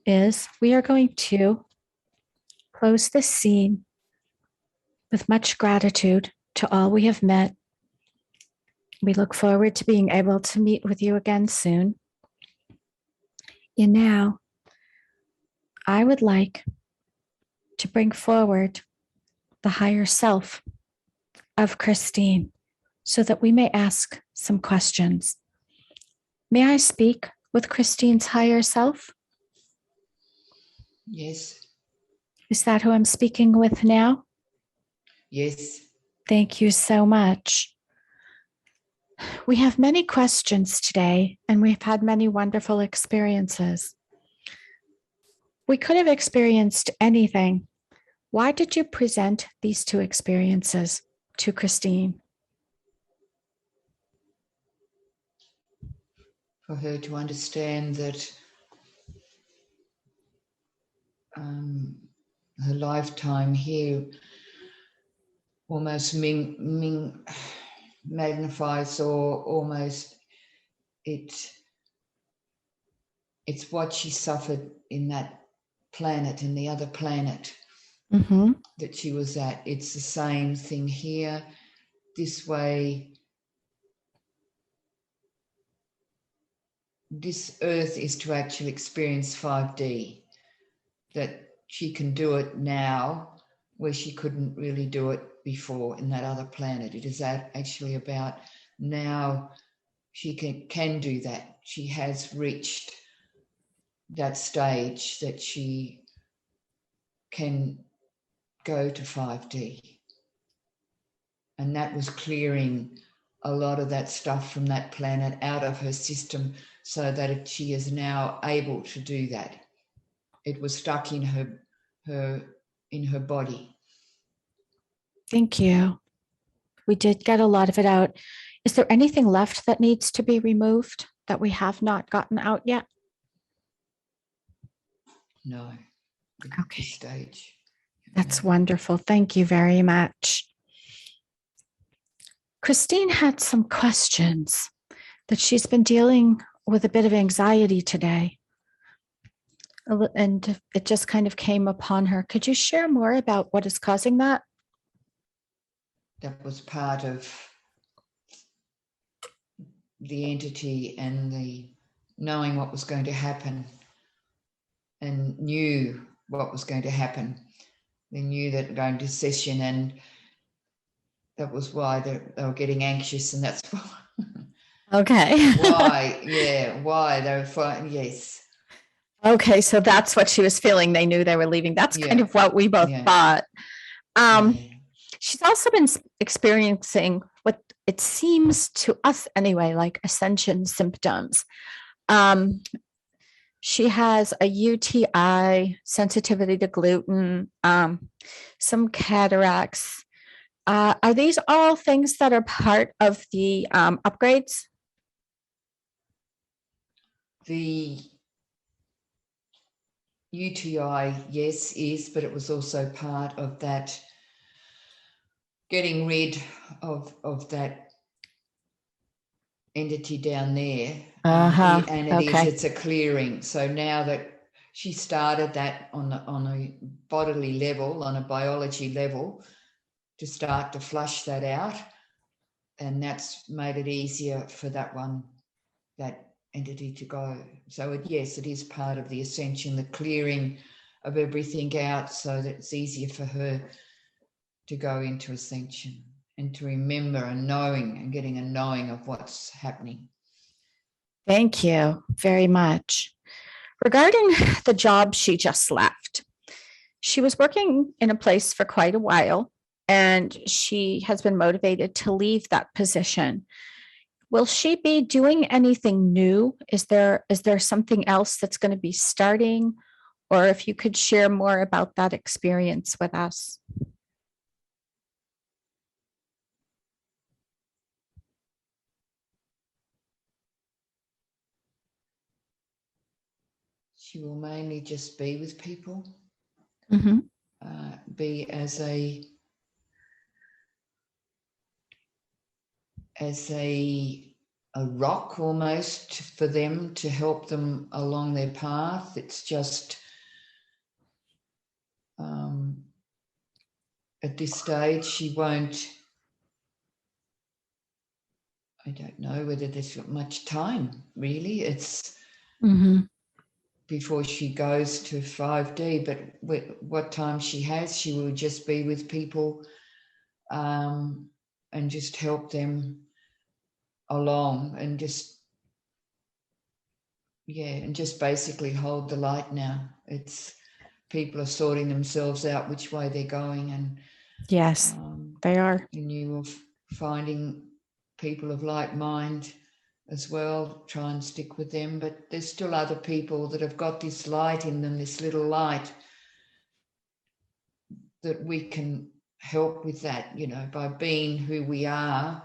is we are going to close this scene with much gratitude to all we have met. We look forward to being able to meet with you again soon. And now, I would like to bring forward the higher self of Christine so that we may ask some questions. May I speak with Christine's higher self? Yes. Is that who I'm speaking with now? Yes. Thank you so much. We have many questions today, and we've had many wonderful experiences. We could have experienced anything. Why did you present these two experiences to Christine? For her to understand that her lifetime here almost magnifies, or almost it's what she suffered in that planet, in the other planet that she was at. It's the same thing here. This way, this earth is to actually experience 5D, that she can do it now where she couldn't really do it before in that other planet. It is actually about now she can do that. She has reached that stage that she can go to 5D. And that was clearing a lot of that stuff from that planet out of her system, so that she is now able to do that. It was stuck in her body. Thank you. We did get a lot of it out. Is there anything left that needs to be removed that we have not gotten out yet? No. At Okay. this stage. That's wonderful. Thank you very much. Christine had some questions that she's been dealing with a bit of anxiety today. And it just kind of came upon her. Could you share more about what is causing that? That was part of the entity and the knowing what was going to happen, and knew what was going to happen. They knew that going to session, and that was why they were getting anxious, and that's why. Okay. Why they were fine. Yes. Okay, so that's what she was feeling. They knew they were leaving. That's kind of what we both thought. She's also been experiencing what it seems to us anyway, like ascension symptoms. She has a UTI, sensitivity to gluten, some cataracts. Are these all things that are part of the upgrades? The UTI, yes, is, but it was also part of that getting rid of that entity down there. And Okay. it's a clearing. So now that she started that on a bodily level, on a biology level, to start to flush that out, and that's made it easier for that entity to go. So yes, it is part of the ascension, the clearing of everything out, so that it's easier for her to go into ascension and to remember and knowing and getting a knowing of what's happening. Thank you very much. Regarding the job she just left, she was working in a place for quite a while, and she has been motivated to leave that position. Will she be doing anything new? Is there something else that's going to be starting? Or if you could share more about that experience with us. She will mainly just be with people, be as a rock almost for them, to help them along their path. It's just at this stage she won't, I don't know whether there's much time really. It's before she goes to 5D, but what time she has, she will just be with people and just help them along, and just basically hold the light now. It's people are sorting themselves out which way they're going, and yes, they are. And you are finding people of like mind as well, try and stick with them. But there's still other people that have got this light in them, this little light, that we can help with that, by being who we are,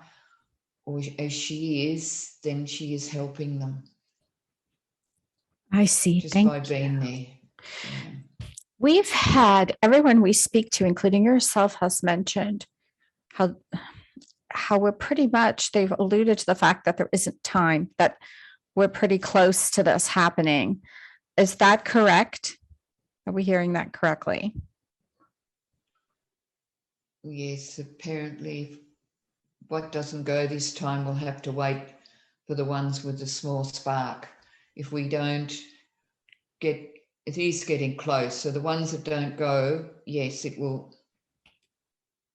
or as she is, then she is helping them. I see. Just Thank by being there. We've had everyone we speak to, including yourself, has mentioned how we're pretty much, they've alluded to the fact that there isn't time, that we're pretty close to this happening. Is that correct? Are we hearing that correctly? Yes, apparently what doesn't go this time will have to wait for the ones with the small spark. If we don't it is getting close. So the ones that don't go, yes, it will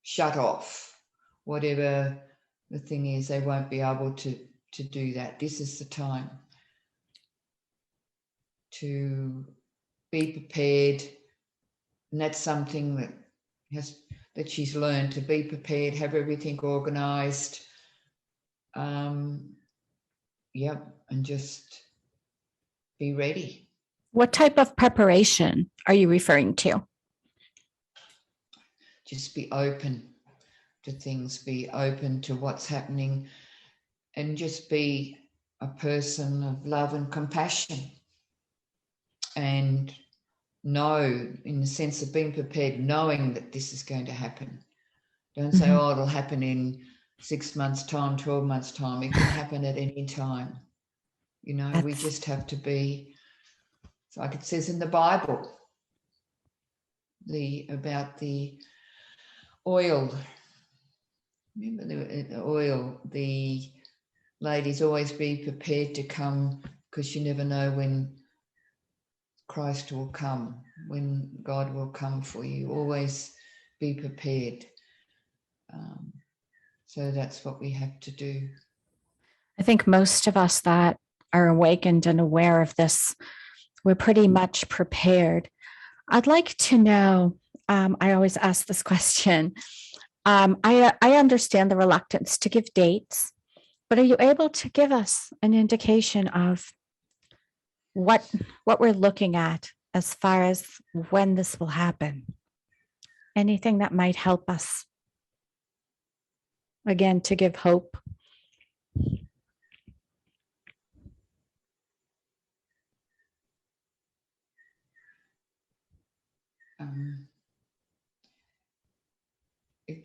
shut off. Whatever the thing is, they won't be able to do that. This is the time to be prepared. And that's something that she's learned, to be prepared, have everything organized. And just be ready. What type of preparation are you referring to? Just be open to things, be open to what's happening, and just be a person of love and compassion. And know, in the sense of being prepared, knowing that this is going to happen. Don't say, oh, it'll happen in 6 months' time, 12 months' time. It can happen at any time. We just have to be, like it says in the Bible, about the oil. Remember the oil, the ladies, always be prepared to come, because you never know when Christ will come, when God will come for you. Always be prepared. So that's what we have to do. I think most of us that are awakened and aware of this, we're pretty much prepared. I'd like to know, I always ask this question. I understand the reluctance to give dates, but are you able to give us an indication of what we're looking at as far as when this will happen? Anything that might help us, again, to give hope?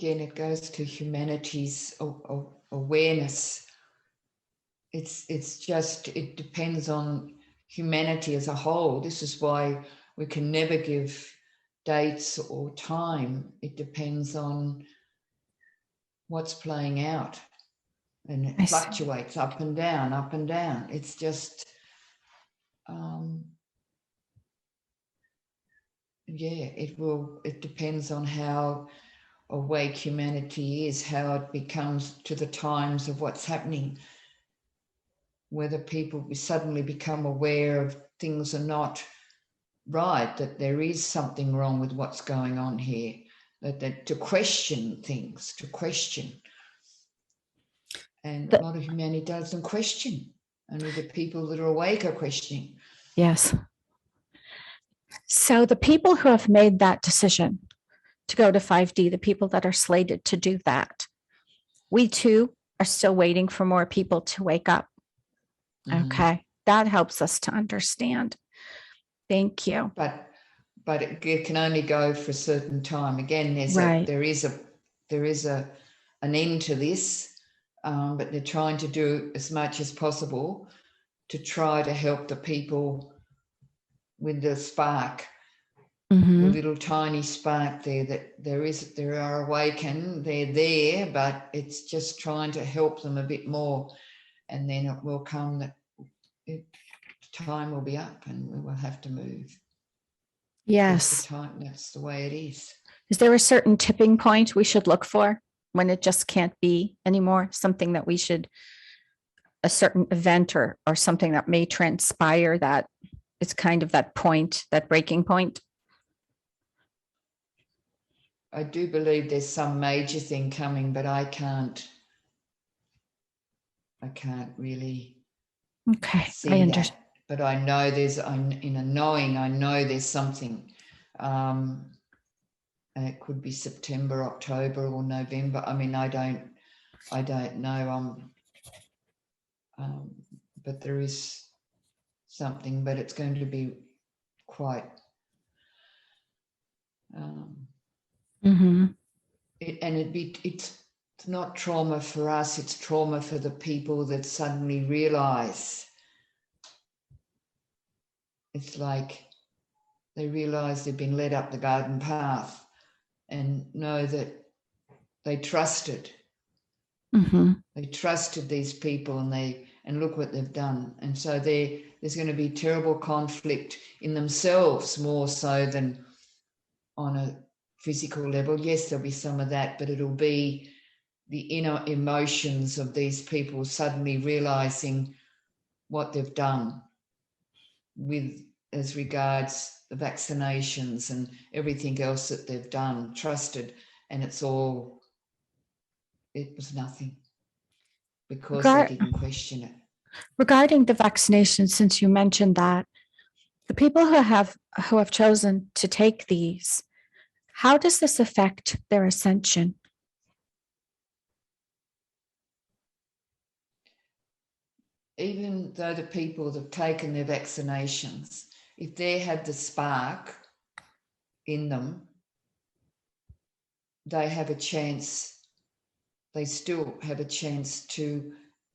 again, it goes to humanity's awareness. It's just, it depends on humanity as a whole. This is why we can never give dates or time. It depends on what's playing out, and it fluctuates up and down, up and down. It's just, it depends on how awake humanity is, how it becomes to the times of what's happening, whether people suddenly become aware of things are not right, that there is something wrong with what's going on here, that to question things, to question. And a lot of humanity doesn't question. Only the people that are awake are questioning. Yes. So the people who have made that decision to go to 5D, the people that are slated to do that, we too are still waiting for more people to wake up. Mm-hmm. Okay. That helps us to understand. Thank you. But it can only go for a certain time. Again, there is an end to this, but they're trying to do as much as possible to try to help the people with the spark, the little tiny spark there, that there are awakened, they're there, but it's just trying to help them a bit more, and then it will come that time will be up and we will have to move. Yes. That's the way it is. Is there a certain tipping point we should look for when it just can't be anymore? Something that we should, a certain event or something that may transpire that it's kind of that point, that breaking point? I do believe there's some major thing coming, but I can't really see I understand. that. But I know I know there's something. And it could be September, October, or November. I mean, I don't know. But there is something, but it's going to be quite. It's not trauma for us. It's trauma for the people that suddenly realize. It's like they realize they've been led up the garden path and know that they trusted. They trusted these people, and look what they've done. And so there's going to be terrible conflict in themselves, more so than on a physical level. Yes, there'll be some of that, but it'll be the inner emotions of these people suddenly realizing what they've done with as regards the vaccinations and everything else that they've done, trusted, and it was nothing because they didn't question it. Regarding the vaccination, since you mentioned that, the people who have chosen to take these, how does this affect their ascension? Even though the people that have taken their vaccinations, if they have the spark in them, they have a chance. They still have a chance to,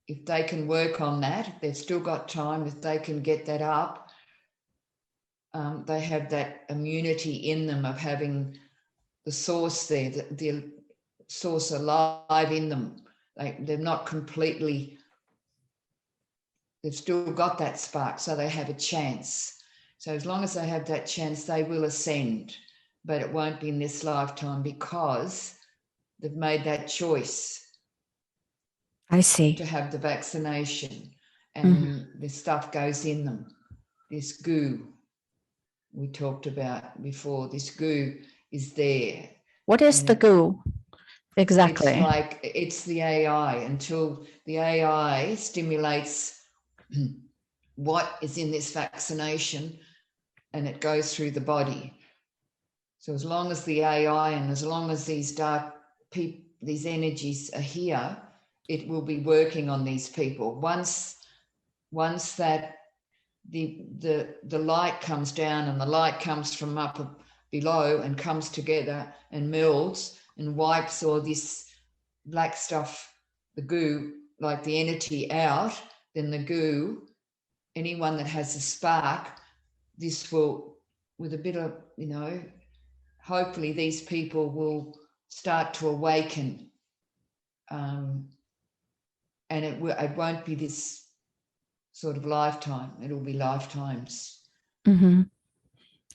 if they can work on that, they've still got time. If they can get that up, they have that immunity in them of having the source there, the source alive in them. They're not completely, they've still got that spark, so they have a chance. So as long as they have that chance, they will ascend, but it won't be in this lifetime because they've made that choice. I see. To have the vaccination, and this stuff goes in them. This goo we talked about before, this goo is there. What is the goo? Exactly. It's the AI. Until the AI stimulates what is in this vaccination and it goes through the body. So as long as the AI and as long as these dark people, these energies are here, it will be working on these people. Once that the light comes down and the light comes from up below and comes together and melds, and wipes all this black stuff, the goo, like the entity out, then the goo, anyone that has a spark, this will, with a bit of, hopefully these people will start to awaken. And it won't be this sort of lifetime. It'll be lifetimes. Mm-hmm.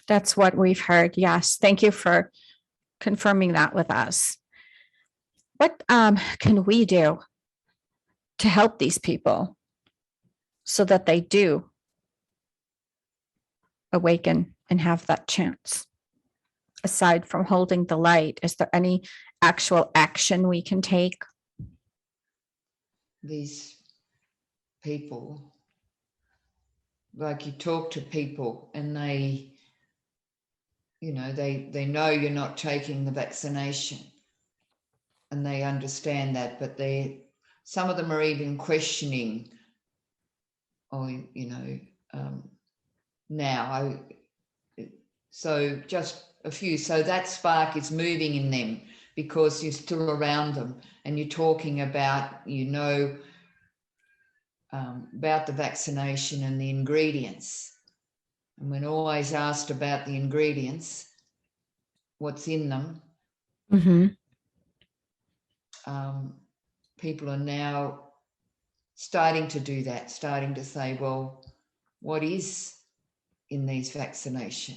That's what we've heard. Yes. Thank you for confirming that with us. What can we do to help these people so that they do awaken and have that chance? Aside from holding the light, is there any actual action we can take? These people, like you talk to people and they know you're not taking the vaccination and they understand that, but some of them are even questioning, now. So just a few. So that spark is moving in them because you're still around them and you're talking about, about the vaccination and the ingredients. And when always asked about the ingredients, what's in them, Mm-hmm. People are now starting to do that, starting to say, well, what is in these vaccination?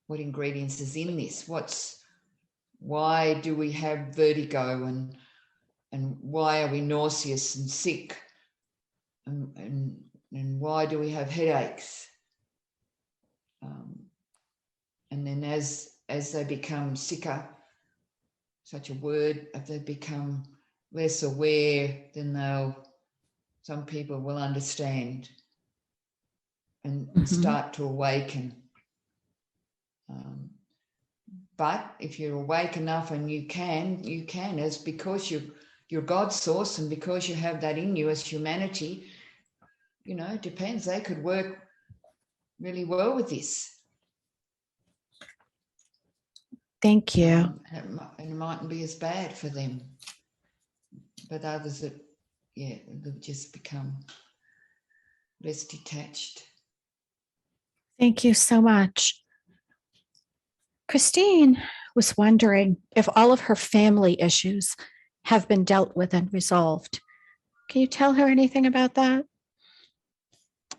What ingredients is in this? Why do we have vertigo and why are we nauseous and sick? And why do we have headaches? And then as they become sicker, such a word, if they become less aware, then some people will understand and start to awaken. But if you're awake enough and you can, it's because you're God's source and because you have that in you as humanity, it depends. They could work really well with this. Thank you. And it mightn't be as bad for them. But others they'll just become less detached. Thank you so much. Christine was wondering if all of her family issues have been dealt with and resolved. Can you tell her anything about that?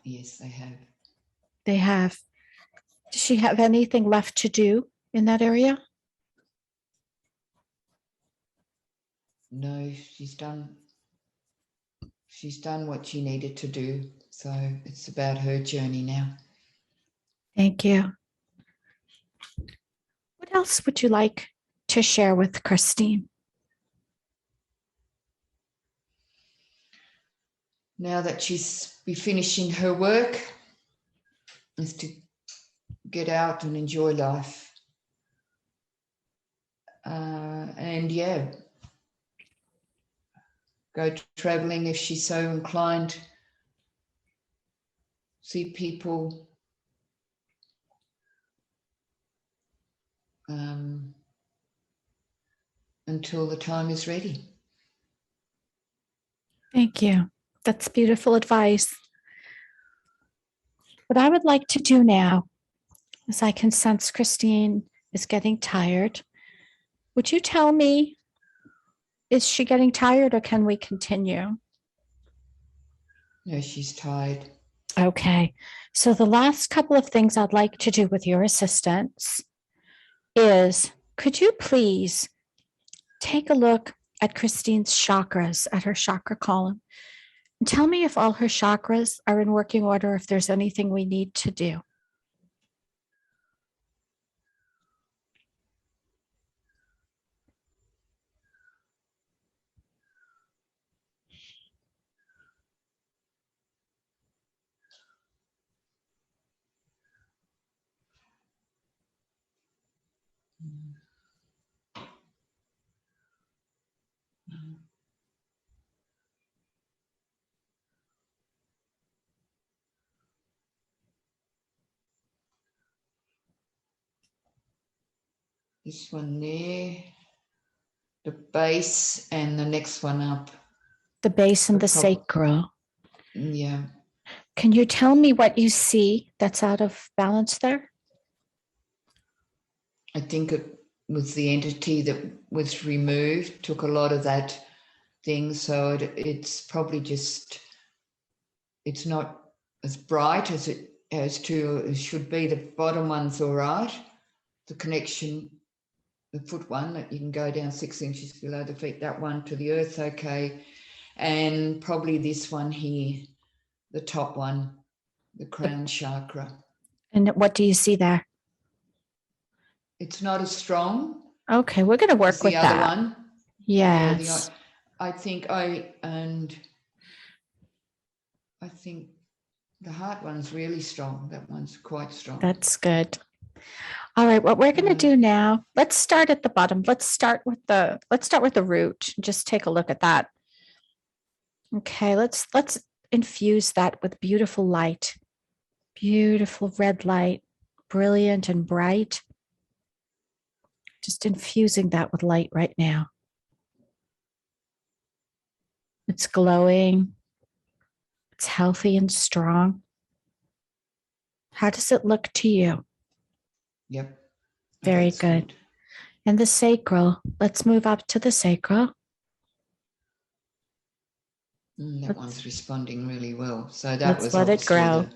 Yes, they have. They have. Does she have anything left to do in that area? No, she's done what she needed to do. So it's about her journey now. Thank you. What else would you like to share with Christine? Now that she's be finishing her work, is to get out and enjoy life. And go traveling if she's so inclined. See people. Until the time is ready. Thank you. That's beautiful advice. What I would like to do now is I can sense Christine is getting tired. Would you tell me, is she getting tired or can we continue? No, she's tired. Okay. So the last couple of things I'd like to do with your assistance is, could you please take a look at Christine's chakras, at her chakra column, and tell me if all her chakras are in working order, if there's anything we need to do. This one there, the base and the next one up. The base and the sacral. Yeah. Can you tell me what you see that's out of balance there? I think it was the entity that was removed, took a lot of that thing. So it's probably just, it's not as bright as it should be. The bottom one's all right. The connection, the foot one that you can go down 6 inches below the feet, that one to the earth, okay. And probably this one here, the top one, the crown chakra. And what do you see there? It's not as strong. Okay, we're going to work with the other that. one. Yes. I think the heart one's really strong. That one's quite strong. That's good. All right, what we're going to do now, let's start at the bottom. Let's start with the root. Just take a look at that. Okay, let's infuse that with beautiful light. Beautiful red light, brilliant and bright. Just infusing that with light right now. It's glowing. It's healthy and strong. How does it look to you? Yep. Very good. And the sacral, let's move up to the sacral. That one's responding really well. So let's let it grow.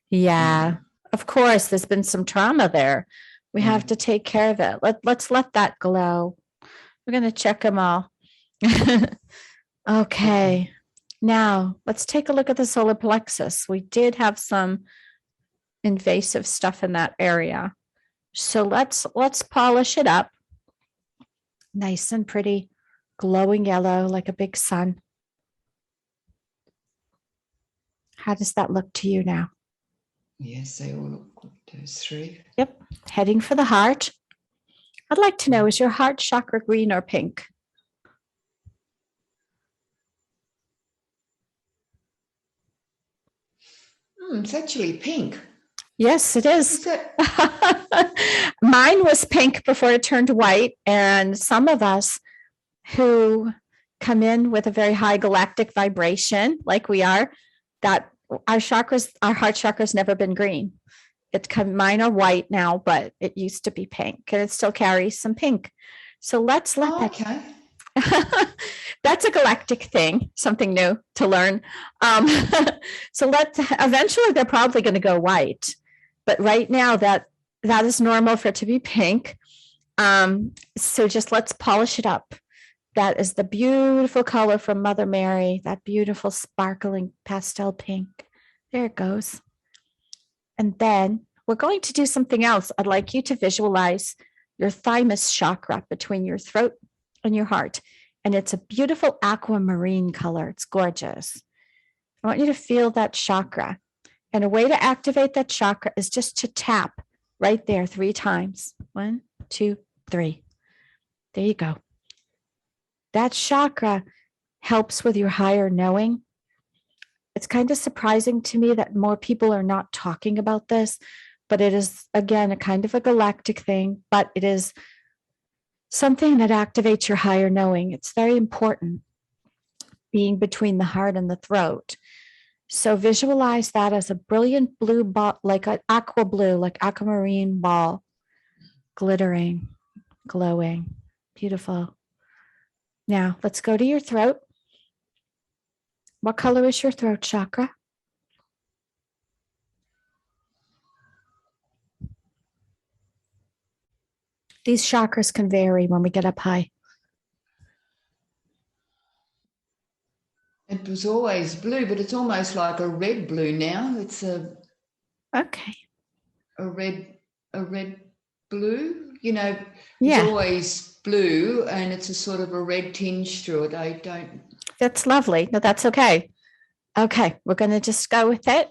Yeah, of course, there's been some trauma there. We have to take care of it. Let's let that glow. We're going to check them all. Okay. Now, let's take a look at the solar plexus. We did have some invasive stuff in that area. So let's polish it up. Nice and pretty, glowing yellow like a big sun. How does that look to you now? Yes, they all look good, those three. Yep. Heading for the heart. I'd like to know, is your heart chakra green or pink? It's actually pink. Yes, it is. Mine was pink before it turned white. And some of us who come in with a very high galactic vibration, like we are, that our heart chakra's never been green. Mine are white now, but it used to be pink, and it still carries some pink. So let's let that. Okay. That's a galactic thing, something new to learn. So eventually they're probably going to go white, but right now that is normal for it to be pink. So just let's polish it up. That is the beautiful color from Mother Mary, that beautiful sparkling pastel pink. There it goes. And then we're going to do something else. I'd like you to visualize your thymus chakra between your throat and your heart. And it's a beautiful aquamarine color. It's gorgeous. I want you to feel that chakra. And a way to activate that chakra is just to tap right there 3 times. 1, 2, 3. There you go. That chakra helps with your higher knowing. It's kind of surprising to me that more people are not talking about this, but it is, again, a kind of a galactic thing, but it is something that activates your higher knowing. It's very important, being between the heart and the throat. So visualize that as a brilliant blue ball, like an aqua blue, like aquamarine ball, glittering, glowing, beautiful. Now let's go to your throat. What color is your throat chakra? These chakras can vary when we get up high. It was always blue, but it's almost like a red blue now. It's a red blue. You know, it's always blue, and it's a sort of a red tinge through it. I don't. That's lovely. No, that's okay. Okay, we're going to just go with it.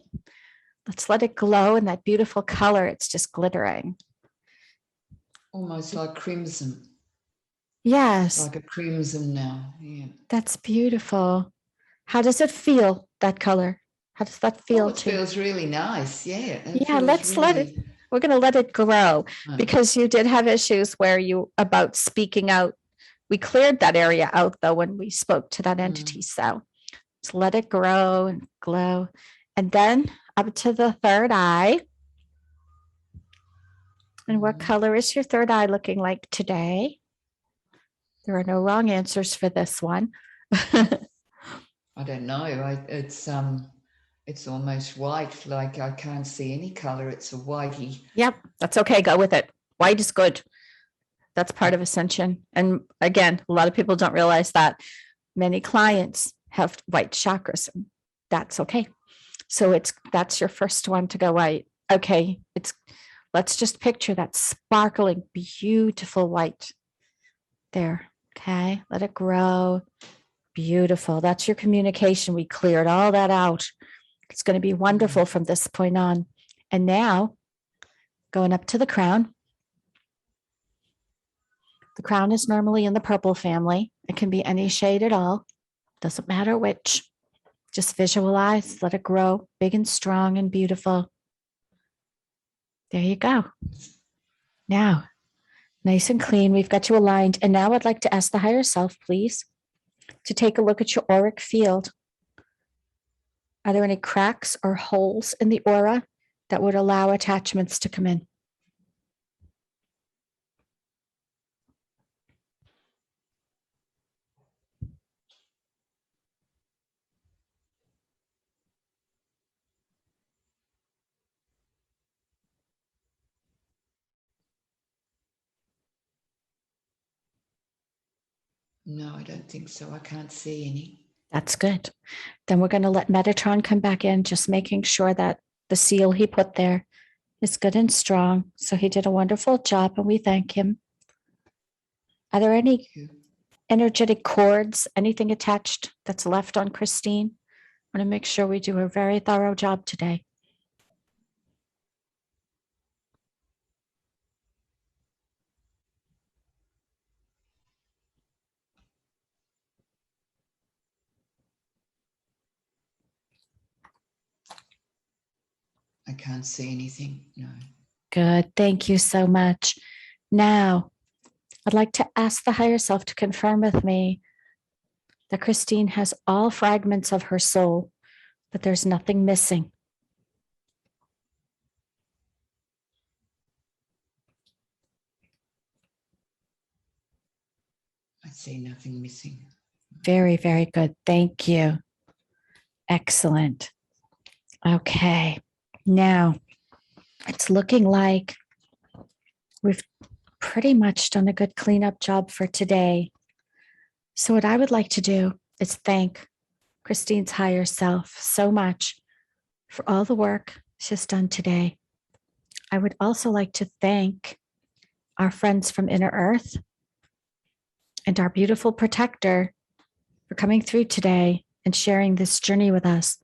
Let's let it glow in that beautiful color. It's just glittering. Almost like crimson. Yes. Like a crimson now. Yeah. That's beautiful. How does it feel, that color? How does that feel? It feels really nice. Yeah. Let's let it. We're going to let it grow because you did have issues about speaking out we cleared that area out though when we spoke to that entity. So just let it grow and glow. And then up to the third eye. And what color is your third eye looking like today? There are no wrong answers for this one. I don't know. It's almost white. Like I can't see any color. It's a whitey. Yep, that's okay. Go with it. White is good. That's part of Ascension. And again, a lot of people don't realize that many clients have white chakras. That's okay. So that's your first one to go white. Okay, let's just picture that sparkling, beautiful white there. Okay, let it grow. Beautiful. That's your communication. We cleared all that out. It's going to be wonderful from this point on. And now, going up to the crown. The crown is normally in the purple family. It can be any shade at all. Doesn't matter which. Just visualize, let it grow big and strong and beautiful. There you go. Now, nice and clean. We've got you aligned. And now I'd like to ask the higher self, please, to take a look at your auric field. Are there any cracks or holes in the aura that would allow attachments to come in? No, I don't think so. I can't see any. That's good. Then we're going to let Metatron come back in, just making sure that the seal he put there is good and strong. So he did a wonderful job and we thank him. Are there any energetic cords, anything attached that's left on Christine? I want to make sure we do a very thorough job today. I can't see anything. No. Good. Thank you so much. Now, I'd like to ask the higher self to confirm with me that Christine has all fragments of her soul, but there's nothing missing. I see nothing missing. Very, very good. Thank you. Excellent. Okay. Now, it's looking like we've pretty much done a good cleanup job for today. So what I would like to do is thank Christine's higher self so much for all the work she's done today. I would also like to thank our friends from Inner Earth and our beautiful protector for coming through today and sharing this journey with us.